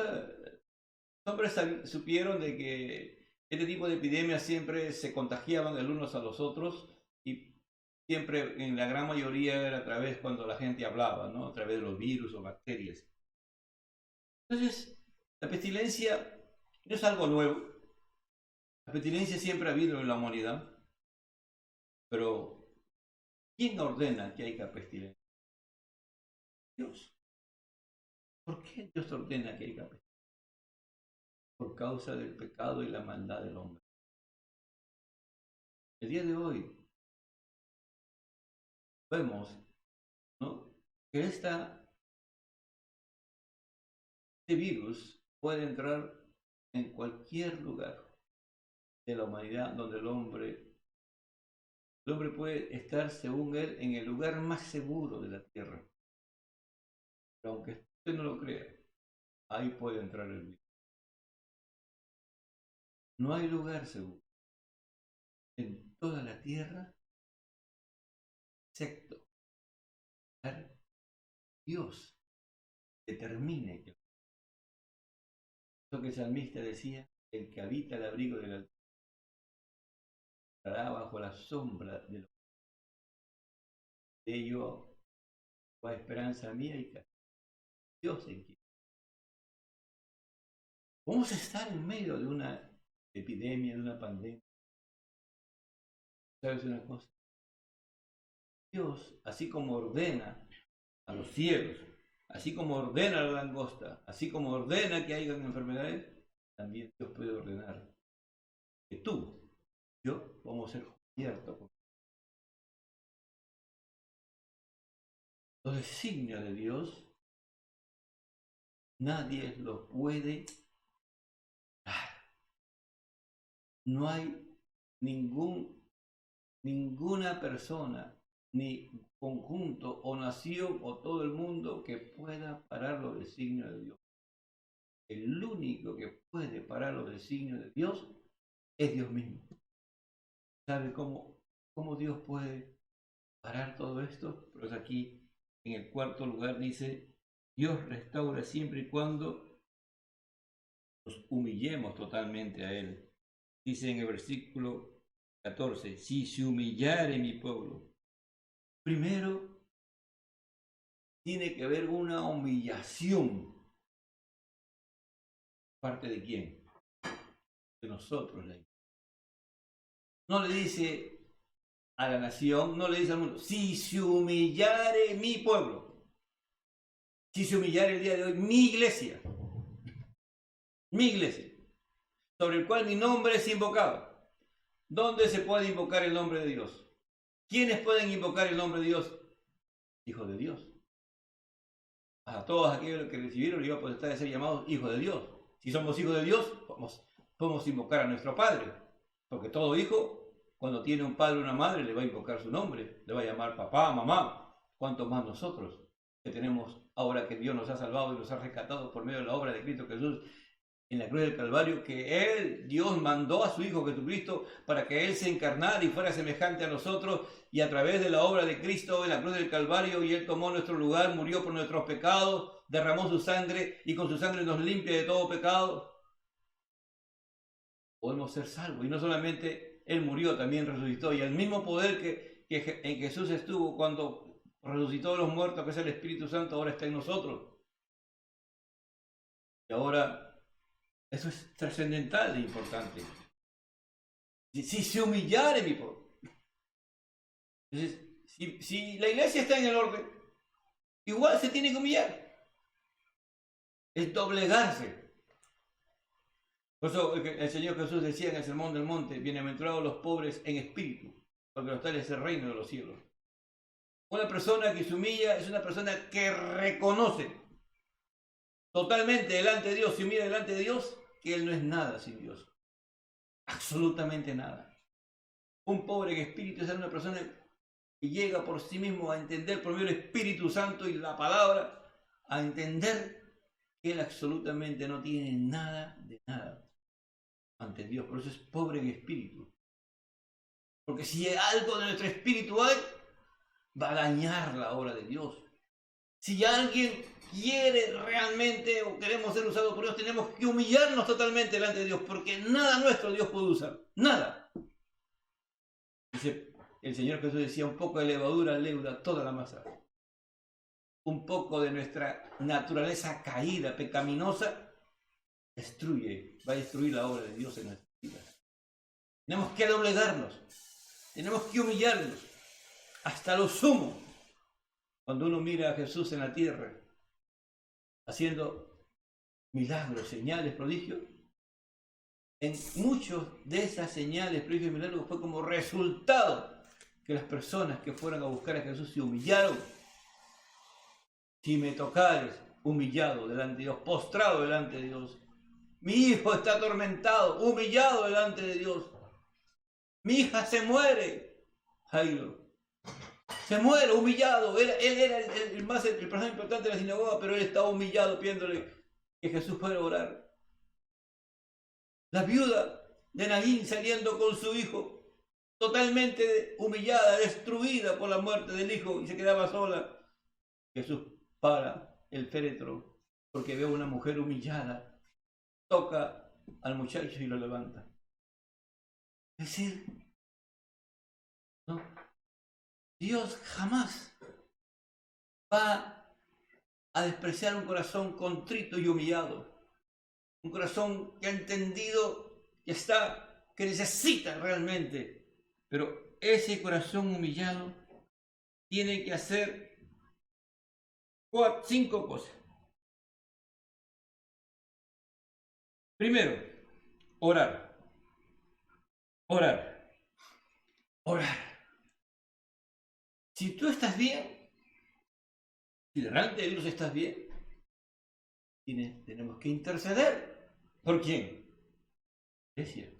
hombres supieron de que este tipo de epidemias siempre se contagiaban de unos a los otros y siempre, en la gran mayoría, era a través cuando la gente hablaba, ¿no? A través de los virus o bacterias. Entonces, la pestilencia no es algo nuevo. La pestilencia siempre ha habido en la humanidad. Pero, ¿quién ordena que haya pestilencia? Dios. ¿Por qué Dios ordena que haya pestilencia? Por causa del pecado y la maldad del hombre. El día de hoy vemos, ¿no?, que este virus puede entrar en cualquier lugar de la humanidad donde el hombre puede estar, según él, en el lugar más seguro de la tierra. Pero aunque usted no lo crea, ahí puede entrar el virus. No hay lugar seguro en toda la tierra, excepto Dios determine que lo que el salmista decía, el que habita el abrigo del Altísimo estará bajo la sombra de los. De ello va esperanza mía y caridad. Dios en quien. Vamos a estar en medio de una epidemia, de una pandemia. ¿Sabes una cosa? Dios, así como ordena a los cielos, así como ordena a la langosta, así como ordena que haya enfermedades, también Dios puede ordenar que tú, yo, vamos a ser cubiertos. Los designios de Dios, nadie los puede dar. No hay ninguna persona, ni conjunto o nación o todo el mundo que pueda parar los designios de Dios. El único que puede parar los designios de Dios es Dios mismo. ¿Sabe cómo Dios puede parar todo esto? Pues aquí en el cuarto lugar dice, Dios restaura siempre y cuando nos humillemos totalmente a Él. Dice en el versículo 14, si se humillare mi pueblo, primero tiene que haber una humillación. ¿Parte de quién? De nosotros. No le dice a la nación, no le dice al mundo, si se humillare mi pueblo, si se humillare el día de hoy mi iglesia, sobre el cual mi nombre es invocado. ¿Dónde se puede invocar el nombre de Dios? ¿Quiénes pueden invocar el nombre de Dios? Hijos de Dios. A todos aquellos que recibieron la potestad de ser llamados hijos de Dios. Si somos hijos de Dios, podemos invocar a nuestro Padre. Porque todo hijo, cuando tiene un padre o una madre, le va a invocar su nombre. Le va a llamar papá, mamá. ¿Cuánto más nosotros que tenemos, ahora que Dios nos ha salvado y nos ha rescatado por medio de la obra de Cristo Jesús en la cruz del Calvario, que Dios mandó a su Hijo Jesucristo para que Él se encarnara y fuera semejante a nosotros, y a través de la obra de Cristo en la cruz del Calvario, y Él tomó nuestro lugar, murió por nuestros pecados, derramó su sangre y con su sangre nos limpia de todo pecado. Podemos ser salvos, y no solamente Él murió, también resucitó, y el mismo poder que en Jesús estuvo cuando resucitó de los muertos, que es el Espíritu Santo, ahora está en nosotros. Y ahora eso es trascendental e importante. Si se humillare mi pueblo. Entonces, si la iglesia está en el orden, igual se tiene que humillar. Es doblegarse. Por eso el Señor Jesús decía en el Sermón del Monte, bienaventurados los pobres en espíritu, porque los tales es el reino de los cielos. Una persona que se humilla es una persona que reconoce totalmente delante de Dios, se humilla delante de Dios, que él no es nada sin Dios. Absolutamente nada. Un pobre en espíritu es una persona que llega por sí mismo a entender por medio del Espíritu Santo y la palabra, a entender que él absolutamente no tiene nada de nada ante Dios. Por eso es pobre en espíritu. Porque si algo de nuestro espíritu hay, va a dañar la obra de Dios. Si alguien quiere realmente o queremos ser usados por Dios, tenemos que humillarnos totalmente delante de Dios, porque nada nuestro Dios puede usar. Nada. Dice, el Señor Jesús decía, un poco de levadura leuda toda la masa. Un poco de nuestra naturaleza caída, pecaminosa, va a destruir la obra de Dios en nuestras vidas. Tenemos que doblegarnos, tenemos que humillarnos hasta lo sumo. Cuando uno mira a Jesús en la tierra, haciendo milagros, señales, prodigios, en muchos de esas señales, prodigios y milagros fue como resultado que las personas que fueron a buscar a Jesús se humillaron. Si me tocares, humillado delante de Dios, postrado delante de Dios. Mi hijo está atormentado, humillado delante de Dios. Mi hija se muere, Jairo. Se muere, humillado. Él era el personaje importante de la sinagoga, pero él estaba humillado pidiéndole que Jesús fuera a orar. La viuda de Naín saliendo con su hijo, totalmente humillada, destruida por la muerte del hijo, y se quedaba sola. Jesús para el féretro porque ve a una mujer humillada, toca al muchacho y lo levanta. Es decir, ¿no? Dios jamás va a despreciar un corazón contrito y humillado, un corazón que ha entendido que necesita realmente, pero ese corazón humillado tiene que hacer 5 cosas. Primero, orar. Orar. Orar. Si tú estás bien, si delante de Dios estás bien, tenemos que interceder. ¿Por quién? Iglesia.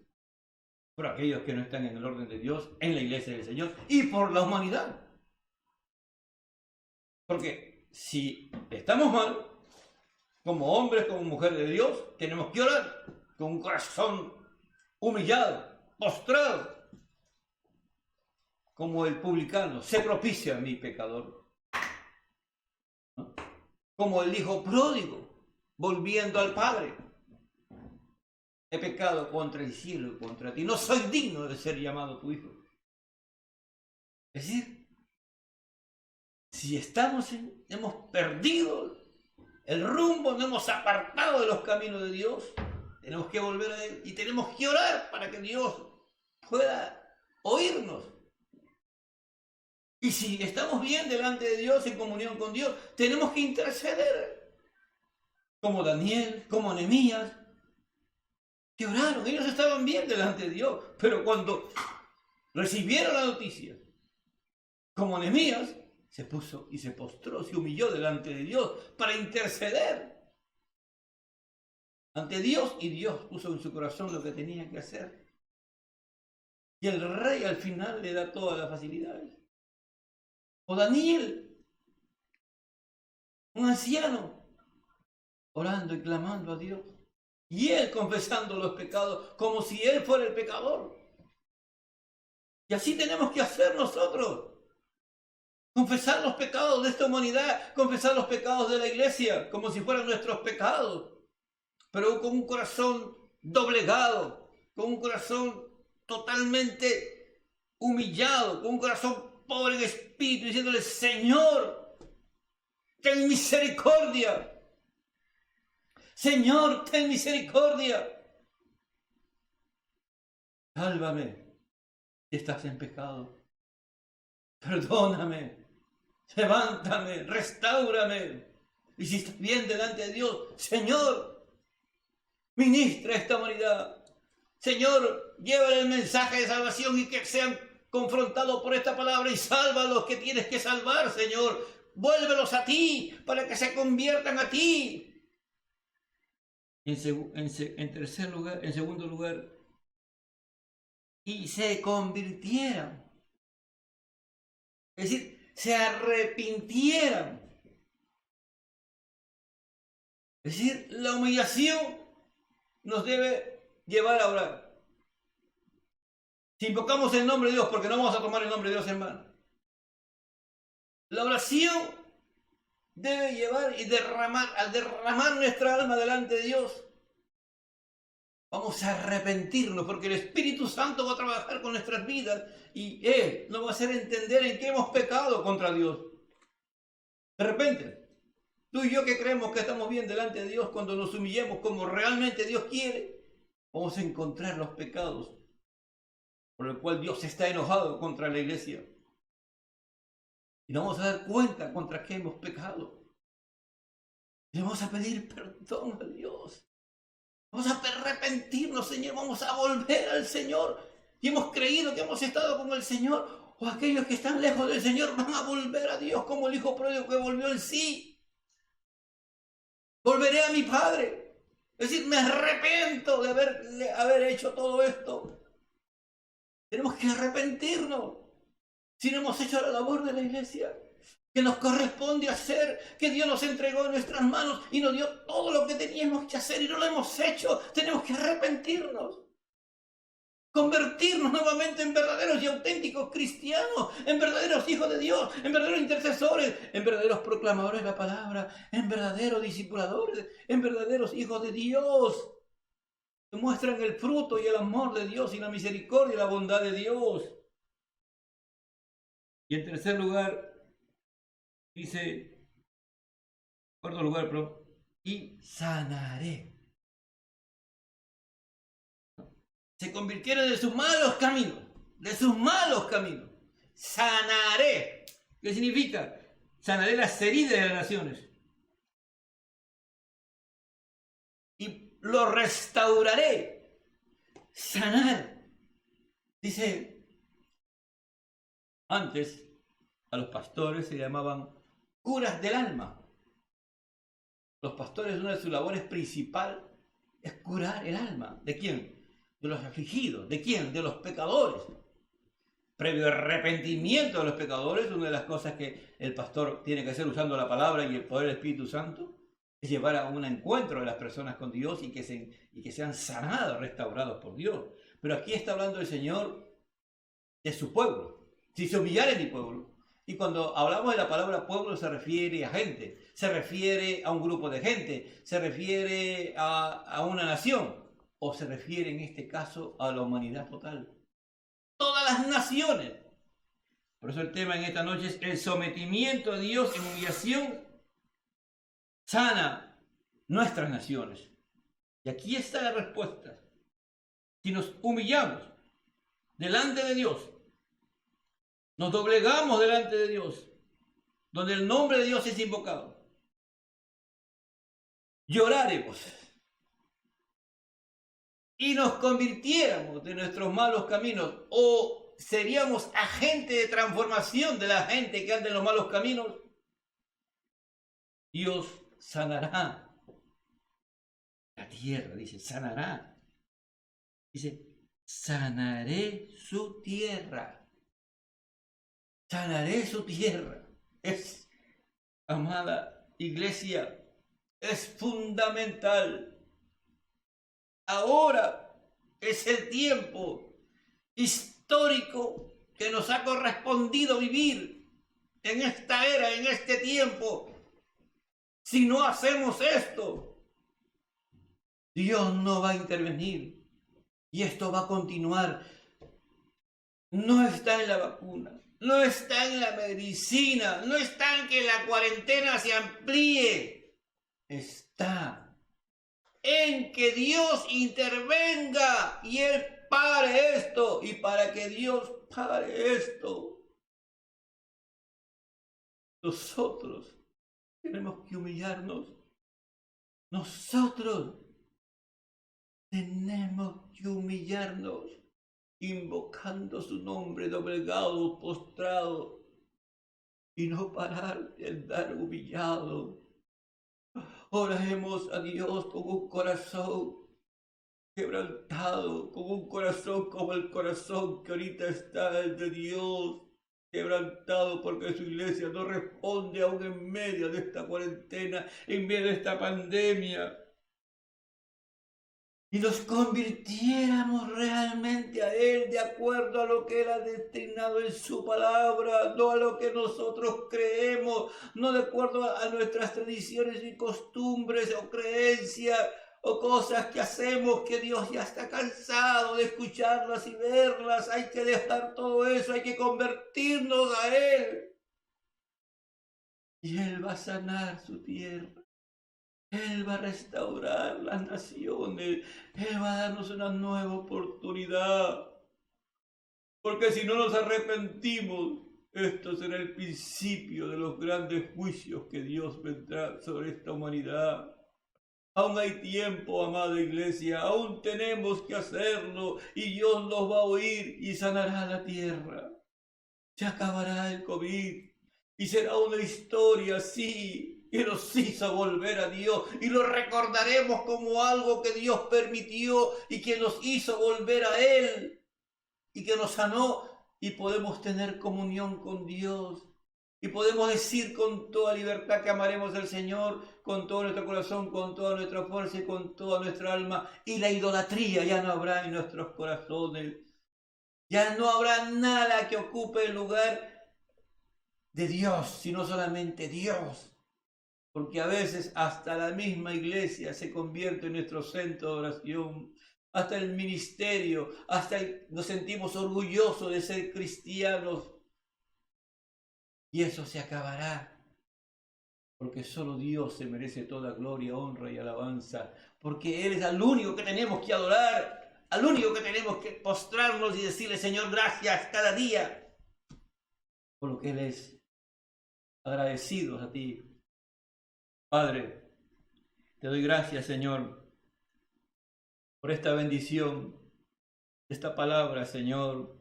Por aquellos que no están en el orden de Dios, en la iglesia del Señor, y por la humanidad. Porque si estamos mal, como hombres, como mujeres de Dios, tenemos que orar con un corazón humillado, postrado, como el publicano, se propicia a mi pecador. ¿No? Como el hijo pródigo, volviendo al Padre. He pecado contra el cielo y contra ti, no soy digno de ser llamado tu hijo. Es decir, si hemos perdido el rumbo, nos hemos apartado de los caminos de Dios, tenemos que volver a Él y tenemos que orar para que Dios pueda oírnos. Y si estamos bien delante de Dios, en comunión con Dios, tenemos que interceder. Como Daniel, como Nehemías, que oraron, ellos estaban bien delante de Dios, pero cuando recibieron la noticia, como Nehemías, se puso y se postró, se humilló delante de Dios para interceder ante Dios, y Dios puso en su corazón lo que tenía que hacer. Y el rey al final le da todas las facilidades. O Daniel, un anciano, orando y clamando a Dios, y él confesando los pecados como si él fuera el pecador. Y así tenemos que hacer nosotros. Confesar los pecados de esta humanidad, confesar los pecados de la iglesia, como si fueran nuestros pecados, pero con un corazón doblegado, con un corazón totalmente humillado, con un corazón pobre en espíritu, diciéndole: Señor, ten misericordia. Señor, ten misericordia. Sálvame si estás en pecado. Perdóname. Levántame, restáurame. Y si estás bien delante de Dios, Señor, Ministra esta humanidad. Señor, llévale el mensaje de salvación y que sean confrontados por esta palabra y salva a los que tienes que salvar, Señor. Vuélvelos a ti para que se conviertan a ti. En segundo lugar, y se convirtieran. Es decir, se arrepintieran. Es decir, la humillación nos debe llevar a orar. Si invocamos el nombre de Dios, porque no vamos a tomar el nombre de Dios, hermano. La oración debe llevar y al derramar nuestra alma delante de Dios, vamos a arrepentirnos, porque el Espíritu Santo va a trabajar con nuestras vidas y Él nos va a hacer entender en qué hemos pecado contra Dios. De repente, tú y yo que creemos que estamos bien delante de Dios, cuando nos humillemos como realmente Dios quiere, vamos a encontrar los pecados por el cual Dios está enojado contra la iglesia. Y nos vamos a dar cuenta contra qué hemos pecado. Y vamos a pedir perdón a Dios. Vamos a arrepentirnos, Señor. Vamos a volver al Señor. Y hemos creído que hemos estado con el Señor. O aquellos que están lejos del Señor van a volver a Dios como el hijo pródigo que volvió en sí. Volveré a mi Padre. Es decir, me arrepiento de haber hecho todo esto. Tenemos que arrepentirnos. Si no hemos hecho la labor de la iglesia que nos corresponde hacer, que Dios nos entregó en nuestras manos y nos dio todo lo que teníamos que hacer y no lo hemos hecho, tenemos que arrepentirnos. Convertirnos nuevamente en verdaderos y auténticos cristianos, en verdaderos hijos de Dios, en verdaderos intercesores, en verdaderos proclamadores de la palabra, en verdaderos discipuladores, en verdaderos hijos de Dios, que muestran el fruto y el amor de Dios y la misericordia y la bondad de Dios. Y en tercer lugar, dice, cuarto lugar, y sanaré. Se convirtieron de sus malos caminos, Sanaré. ¿Qué significa? Sanaré las heridas de las naciones. Y lo restauraré. Sanar. Dice, antes a los pastores se llamaban curas del alma. Los pastores, una de sus labores principal es curar el alma. ¿De quién? De los afligidos. ¿De quién? De los pecadores. Previo arrepentimiento de los pecadores, una de las cosas que el pastor tiene que hacer usando la palabra y el poder del Espíritu Santo es llevar a un encuentro de las personas con Dios y que sean sanados, restaurados por Dios. Pero aquí está hablando el Señor de su pueblo. Si se humillare mi pueblo. Y cuando hablamos de la palabra pueblo se refiere a gente, se refiere a un grupo de gente, se refiere a una nación, o se refiere en este caso a la humanidad total. Todas las naciones. Por eso el tema en esta noche es el sometimiento a Dios en humillación sana nuestras naciones. Y aquí está la respuesta. Si nos humillamos delante de Dios, nos doblegamos delante de Dios, donde el nombre de Dios es invocado, lloraremos y nos convirtiéramos de nuestros malos caminos, o seríamos agentes de transformación de la gente que anda en los malos caminos, Dios sanará la tierra, dice, sanará. Dice, sanaré su tierra. Sanaré su tierra. Es, amada iglesia, es fundamental. Ahora es el tiempo histórico que nos ha correspondido vivir en esta era, en este tiempo. Si no hacemos esto, Dios no va a intervenir y esto va a continuar. No está en la vacuna, no está en la medicina, no está en que la cuarentena se amplíe. Está en que Dios intervenga y Él pare esto. Y para que Dios pare esto, nosotros tenemos que humillarnos. Nosotros tenemos que humillarnos, invocando su nombre, doblegados, postrados, y no parar de andar humillados. Oremos a Dios con un corazón quebrantado, con un corazón como el corazón que ahorita está el de Dios, quebrantado porque su iglesia no responde aún en medio de esta cuarentena, en medio de esta pandemia. Y nos convirtiéramos realmente a Él de acuerdo a lo que Él ha destinado en su palabra, no a lo que nosotros creemos, no de acuerdo a nuestras tradiciones y costumbres o creencias o cosas que hacemos que Dios ya está cansado de escucharlas y verlas. Hay que dejar todo eso, hay que convertirnos a Él. Y Él va a sanar su tierra. Él va a restaurar las naciones. Él va a darnos una nueva oportunidad. Porque si no nos arrepentimos, esto será el principio de los grandes juicios que Dios vendrá sobre esta humanidad. Aún hay tiempo, amada iglesia, aún tenemos que hacerlo y Dios nos va a oír y sanará la tierra. Se acabará el COVID y será una historia así que nos hizo volver a Dios y lo recordaremos como algo que Dios permitió y que nos hizo volver a Él y que nos sanó y podemos tener comunión con Dios. Y podemos decir con toda libertad que amaremos al Señor con todo nuestro corazón, con toda nuestra fuerza y con toda nuestra alma. Y la idolatría ya no habrá en nuestros corazones. Ya no habrá nada que ocupe el lugar de Dios, sino solamente Dios. Porque a veces hasta la misma iglesia se convierte en nuestro centro de oración. Hasta el ministerio, nos sentimos orgullosos de ser cristianos. Y eso se acabará, porque solo Dios se merece toda gloria, honra y alabanza, porque Él es al único que tenemos que adorar, al único que tenemos que postrarnos y decirle, Señor, gracias cada día, por lo que Él es. Agradecidos a ti. Padre, te doy gracias, Señor, por esta bendición, esta palabra, Señor,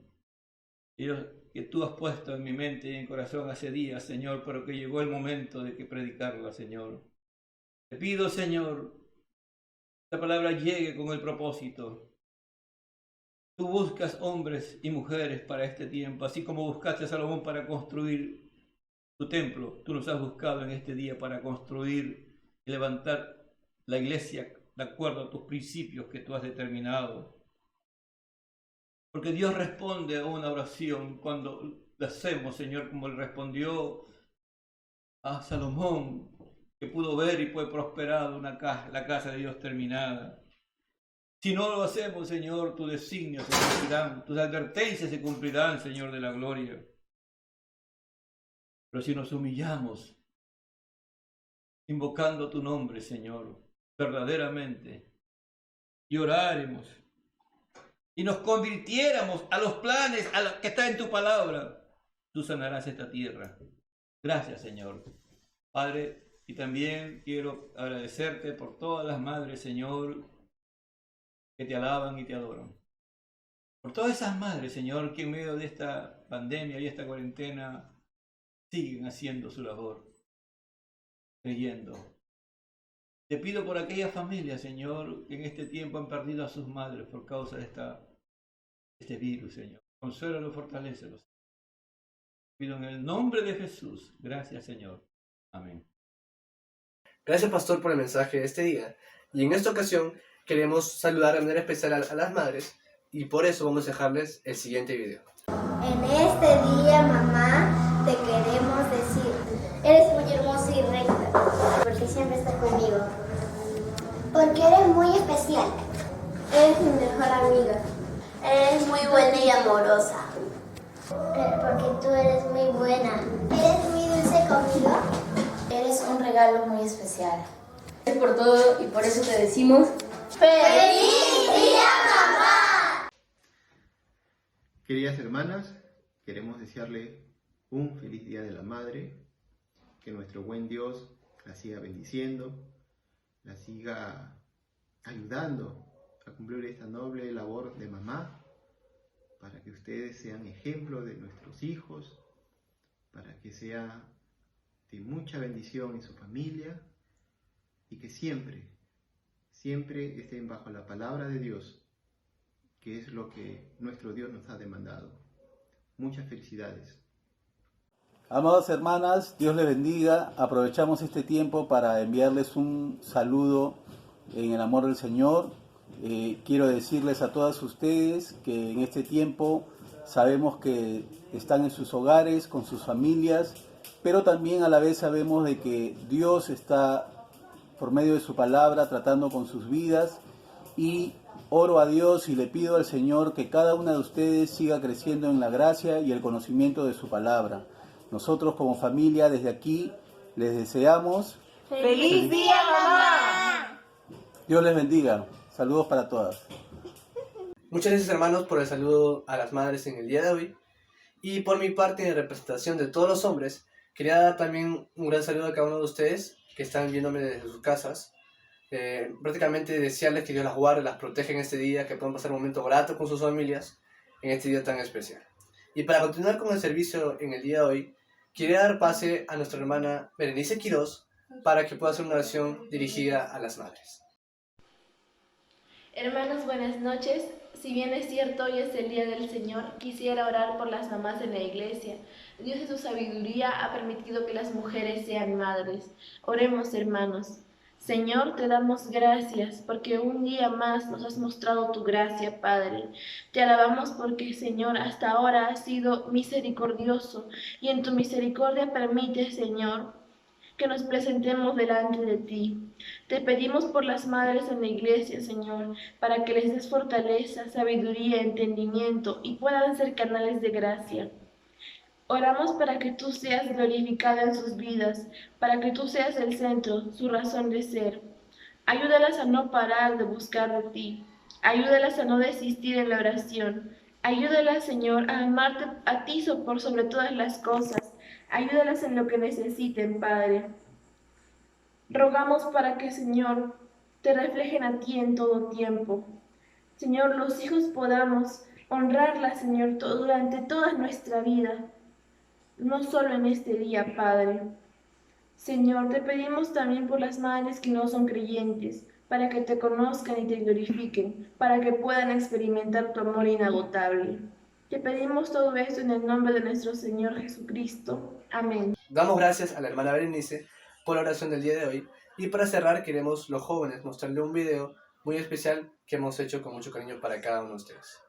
que tú has puesto en mi mente y en mi corazón hace días, Señor, pero que llegó el momento de que predicarla, Señor. Te pido, Señor, que esta palabra llegue con el propósito. Tú buscas hombres y mujeres para este tiempo, así como buscaste a Salomón para construir tu templo. Tú nos has buscado en este día para construir y levantar la iglesia de acuerdo a tus principios que tú has determinado. Porque Dios responde a una oración cuando la hacemos, Señor, como le respondió a Salomón, que pudo ver y fue prosperado la casa de Dios terminada. Si no lo hacemos, Señor, tus designios se cumplirán, tus advertencias se cumplirán, Señor de la gloria. Pero si nos humillamos, invocando tu nombre, Señor, verdaderamente, y oráremos, y nos convirtiéramos a los planes a lo que está en tu palabra, tú sanarás esta tierra. Gracias, Señor. Padre, y también quiero agradecerte por todas las madres, Señor, que te alaban y te adoran. Por todas esas madres, Señor, que en medio de esta pandemia y esta cuarentena siguen haciendo su labor, creyendo. Te pido por aquellas familias, Señor, que en este tiempo han perdido a sus madres por causa de este virus, Señor. Consuélalos, fortalécelos. Te pido en el nombre de Jesús. Gracias, Señor. Amén. Gracias, pastor, por el mensaje de este día. Y en esta ocasión queremos saludar de manera especial a las madres y por eso vamos a dejarles el siguiente video. En este día, mamá, te queremos decir, eres muy hermosa y recta, porque siempre estás conmigo. Porque eres muy especial. Eres mi mejor amiga. Eres muy buena y amorosa. Porque tú eres muy buena. Eres muy dulce conmigo. Eres un regalo muy especial. Gracias por todo y por eso te decimos ¡Feliz Día, Mamá! Queridas hermanas, queremos desearle un feliz Día de la Madre, que nuestro buen Dios la siga bendiciendo, la siga ayudando a cumplir esta noble labor de mamá, para que ustedes sean ejemplo de nuestros hijos, para que sea de mucha bendición en su familia y que siempre estén bajo la palabra de Dios, que es lo que nuestro Dios nos ha demandado. Muchas felicidades. Amadas hermanas, Dios les bendiga. Aprovechamos este tiempo para enviarles un saludo en el amor del Señor. Quiero decirles a todas ustedes que en este tiempo sabemos que están en sus hogares, con sus familias, pero también a la vez sabemos de que Dios está por medio de su palabra tratando con sus vidas, y oro a Dios y le pido al Señor que cada una de ustedes siga creciendo en la gracia y el conocimiento de su palabra. Nosotros como familia desde aquí les deseamos ¡Feliz día, mamá! Dios les bendiga. Saludos para todas. Muchas gracias, hermanos, por el saludo a las madres en el día de hoy. Y por mi parte, en representación de todos los hombres, quería dar también un gran saludo a cada uno de ustedes que están viéndome desde sus casas. Prácticamente desearles que Dios las guarde, las proteja en este día, que puedan pasar un momento grato con sus familias en este día tan especial. Y para continuar con el servicio en el día de hoy, quiero dar pase a nuestra hermana Berenice Quiroz para que pueda hacer una oración dirigida a las madres. Hermanos, buenas noches. Si bien es cierto, hoy es el Día del Señor, quisiera orar por las mamás en la iglesia. Dios en su sabiduría ha permitido que las mujeres sean madres. Oremos, hermanos. Señor, te damos gracias porque un día más nos has mostrado tu gracia, Padre. Te alabamos porque, Señor, hasta ahora has sido misericordioso y en tu misericordia permite, Señor, que nos presentemos delante de ti. Te pedimos por las madres en la iglesia, Señor, para que les des fortaleza, sabiduría, entendimiento y puedan ser canales de gracia. Oramos para que tú seas glorificada en sus vidas, para que tú seas el centro, su razón de ser. Ayúdalas a no parar de buscar de ti. Ayúdalas a no desistir en la oración. Ayúdalas, Señor, a amarte a ti por sobre todas las cosas. Ayúdalas en lo que necesiten, Padre. Rogamos para que, Señor, te reflejen a ti en todo tiempo. Señor, los hijos podamos honrarla, Señor, durante toda nuestra vida, no solo en este día, Padre. Señor, te pedimos también por las madres que no son creyentes, para que te conozcan y te glorifiquen, para que puedan experimentar tu amor inagotable. Te pedimos todo esto en el nombre de nuestro Señor Jesucristo. Amén. Damos gracias a la hermana Berenice por la oración del día de hoy. Y para cerrar, queremos los jóvenes mostrarle un video muy especial que hemos hecho con mucho cariño para cada uno de ustedes.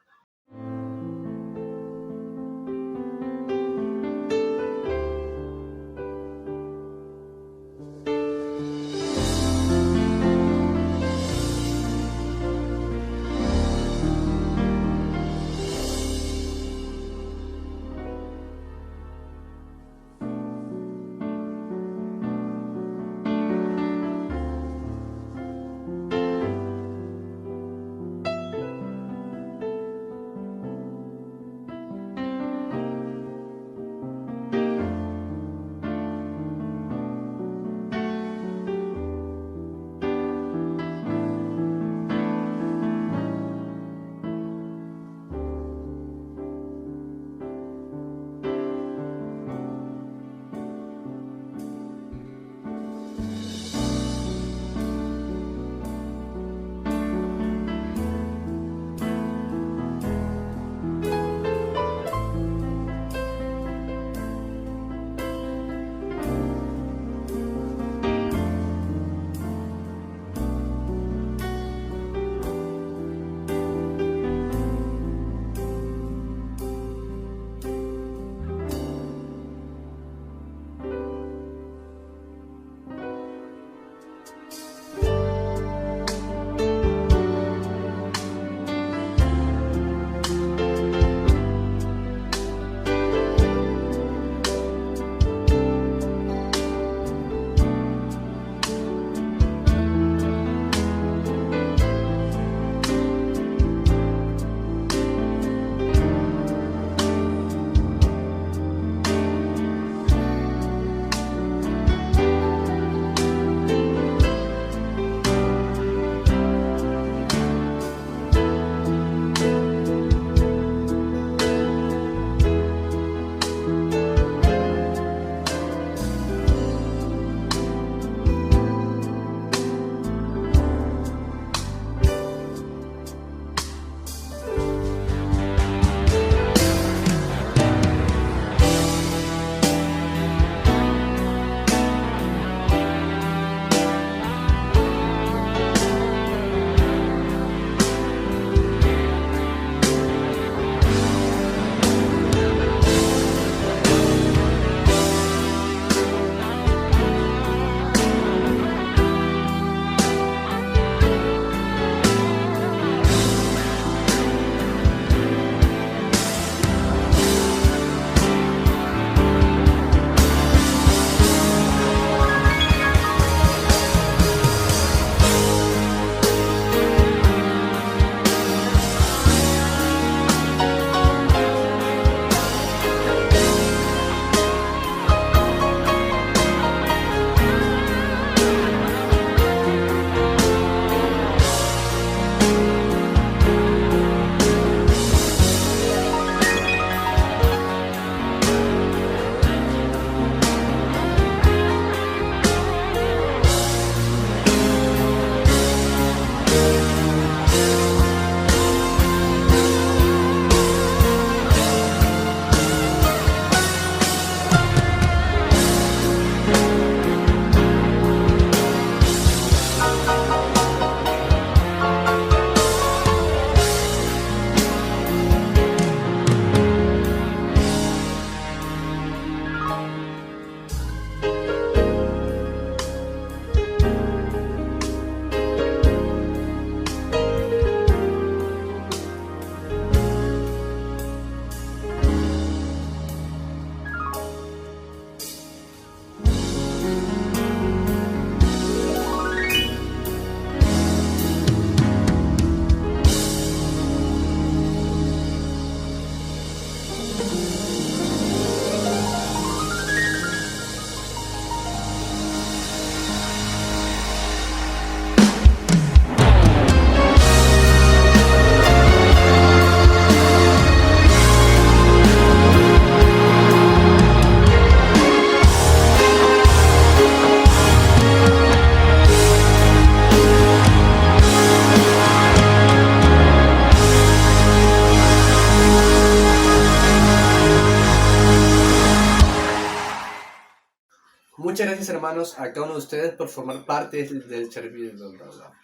Muchas gracias, hermanos, a cada uno de ustedes por formar parte del servicio.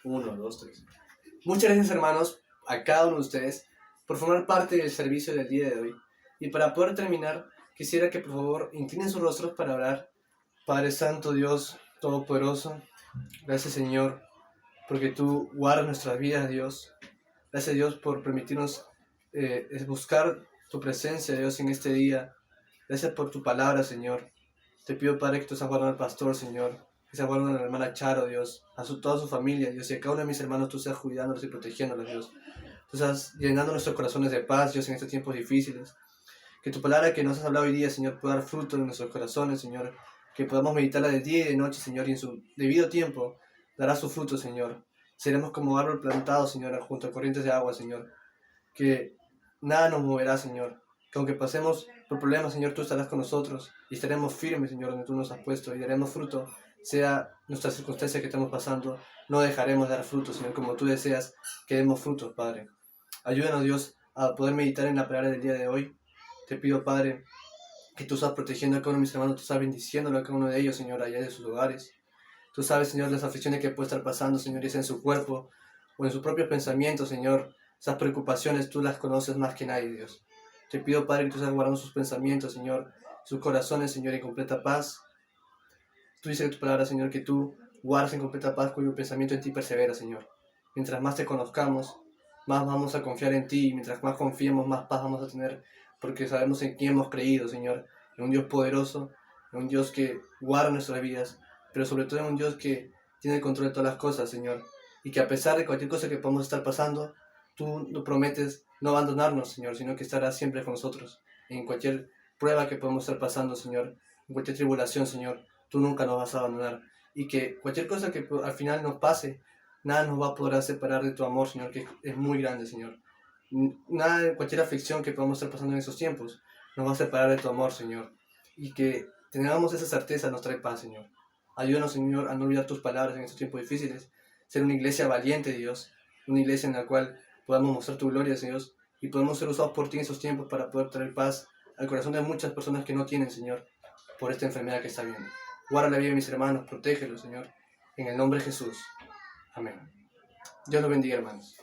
1, 2, 3. Muchas gracias, hermanos, a cada uno de ustedes por formar parte del servicio del día de hoy. Y para poder terminar, quisiera que por favor inclinen sus rostros para orar. Padre Santo, Dios Todopoderoso, gracias, Señor, porque tú guardas nuestras vidas, Dios. Gracias, Dios, por permitirnos buscar tu presencia, Dios, en este día. Gracias por tu palabra, Señor. Te pido, Padre, que tú seas guardando al pastor, Señor. Que seas guardando a la hermana Charo, Dios. Toda su familia, Dios. Y a cada uno de mis hermanos tú seas cuidándolos y protegiéndolos, Dios. Tú seas llenando nuestros corazones de paz, Dios, en estos tiempos difíciles. Que tu palabra que nos has hablado hoy día, Señor, pueda dar fruto en nuestros corazones, Señor. Que podamos meditarla de día y de noche, Señor, y en su debido tiempo dará su fruto, Señor. Seremos como árbol plantado, Señor, junto a corrientes de agua, Señor. Que nada nos moverá, Señor. Que aunque pasemos por problemas, Señor, tú estarás con nosotros y estaremos firmes, Señor, donde tú nos has puesto y daremos fruto, sea nuestra circunstancia que estemos pasando. No dejaremos de dar fruto, Señor, como tú deseas que demos frutos, Padre. Ayúdanos, Dios, a poder meditar en la palabra del día de hoy. Te pido, Padre, que tú estás protegiendo a cada uno de mis hermanos, tú estás bendiciéndolo a cada uno de ellos, Señor, allá de sus hogares. Tú sabes, Señor, las aflicciones que puede estar pasando, Señor, ya sea en su cuerpo o en sus propios pensamientos, Señor. Esas preocupaciones tú las conoces más que nadie, Dios. Te pido, Padre, que tú estés guardando sus pensamientos, Señor, sus corazones, Señor, en completa paz. Tú dices en tu palabra, Señor, que tú guardas en completa paz cuyo pensamiento en ti persevera, Señor. Mientras más te conozcamos, más vamos a confiar en ti. Y mientras más confiemos, más paz vamos a tener, porque sabemos en quién hemos creído, Señor. En un Dios poderoso, en un Dios que guarda nuestras vidas, pero sobre todo en un Dios que tiene el control de todas las cosas, Señor. Y que a pesar de cualquier cosa que podamos estar pasando, tú nos prometes no abandonarnos, Señor, sino que estarás siempre con nosotros. En cualquier prueba que podamos estar pasando, Señor, en cualquier tribulación, Señor, tú nunca nos vas a abandonar. Y que cualquier cosa que al final nos pase, nada nos va a poder separar de tu amor, Señor, que es muy grande, Señor. Nada, cualquier aflicción que podamos estar pasando en esos tiempos, nos va a separar de tu amor, Señor. Y que tengamos esa certeza nos trae paz, Señor. Ayúdanos, Señor, a no olvidar tus palabras en estos tiempos difíciles. Ser una iglesia valiente, Dios. Una iglesia en la cual podamos mostrar tu gloria, Señor. Y podemos ser usados por ti en esos tiempos para poder traer paz al corazón de muchas personas que no tienen, Señor, por esta enfermedad que está viendo. Guarda la vida de mis hermanos, protégelos, Señor. En el nombre de Jesús. Amén. Dios los bendiga, hermanos.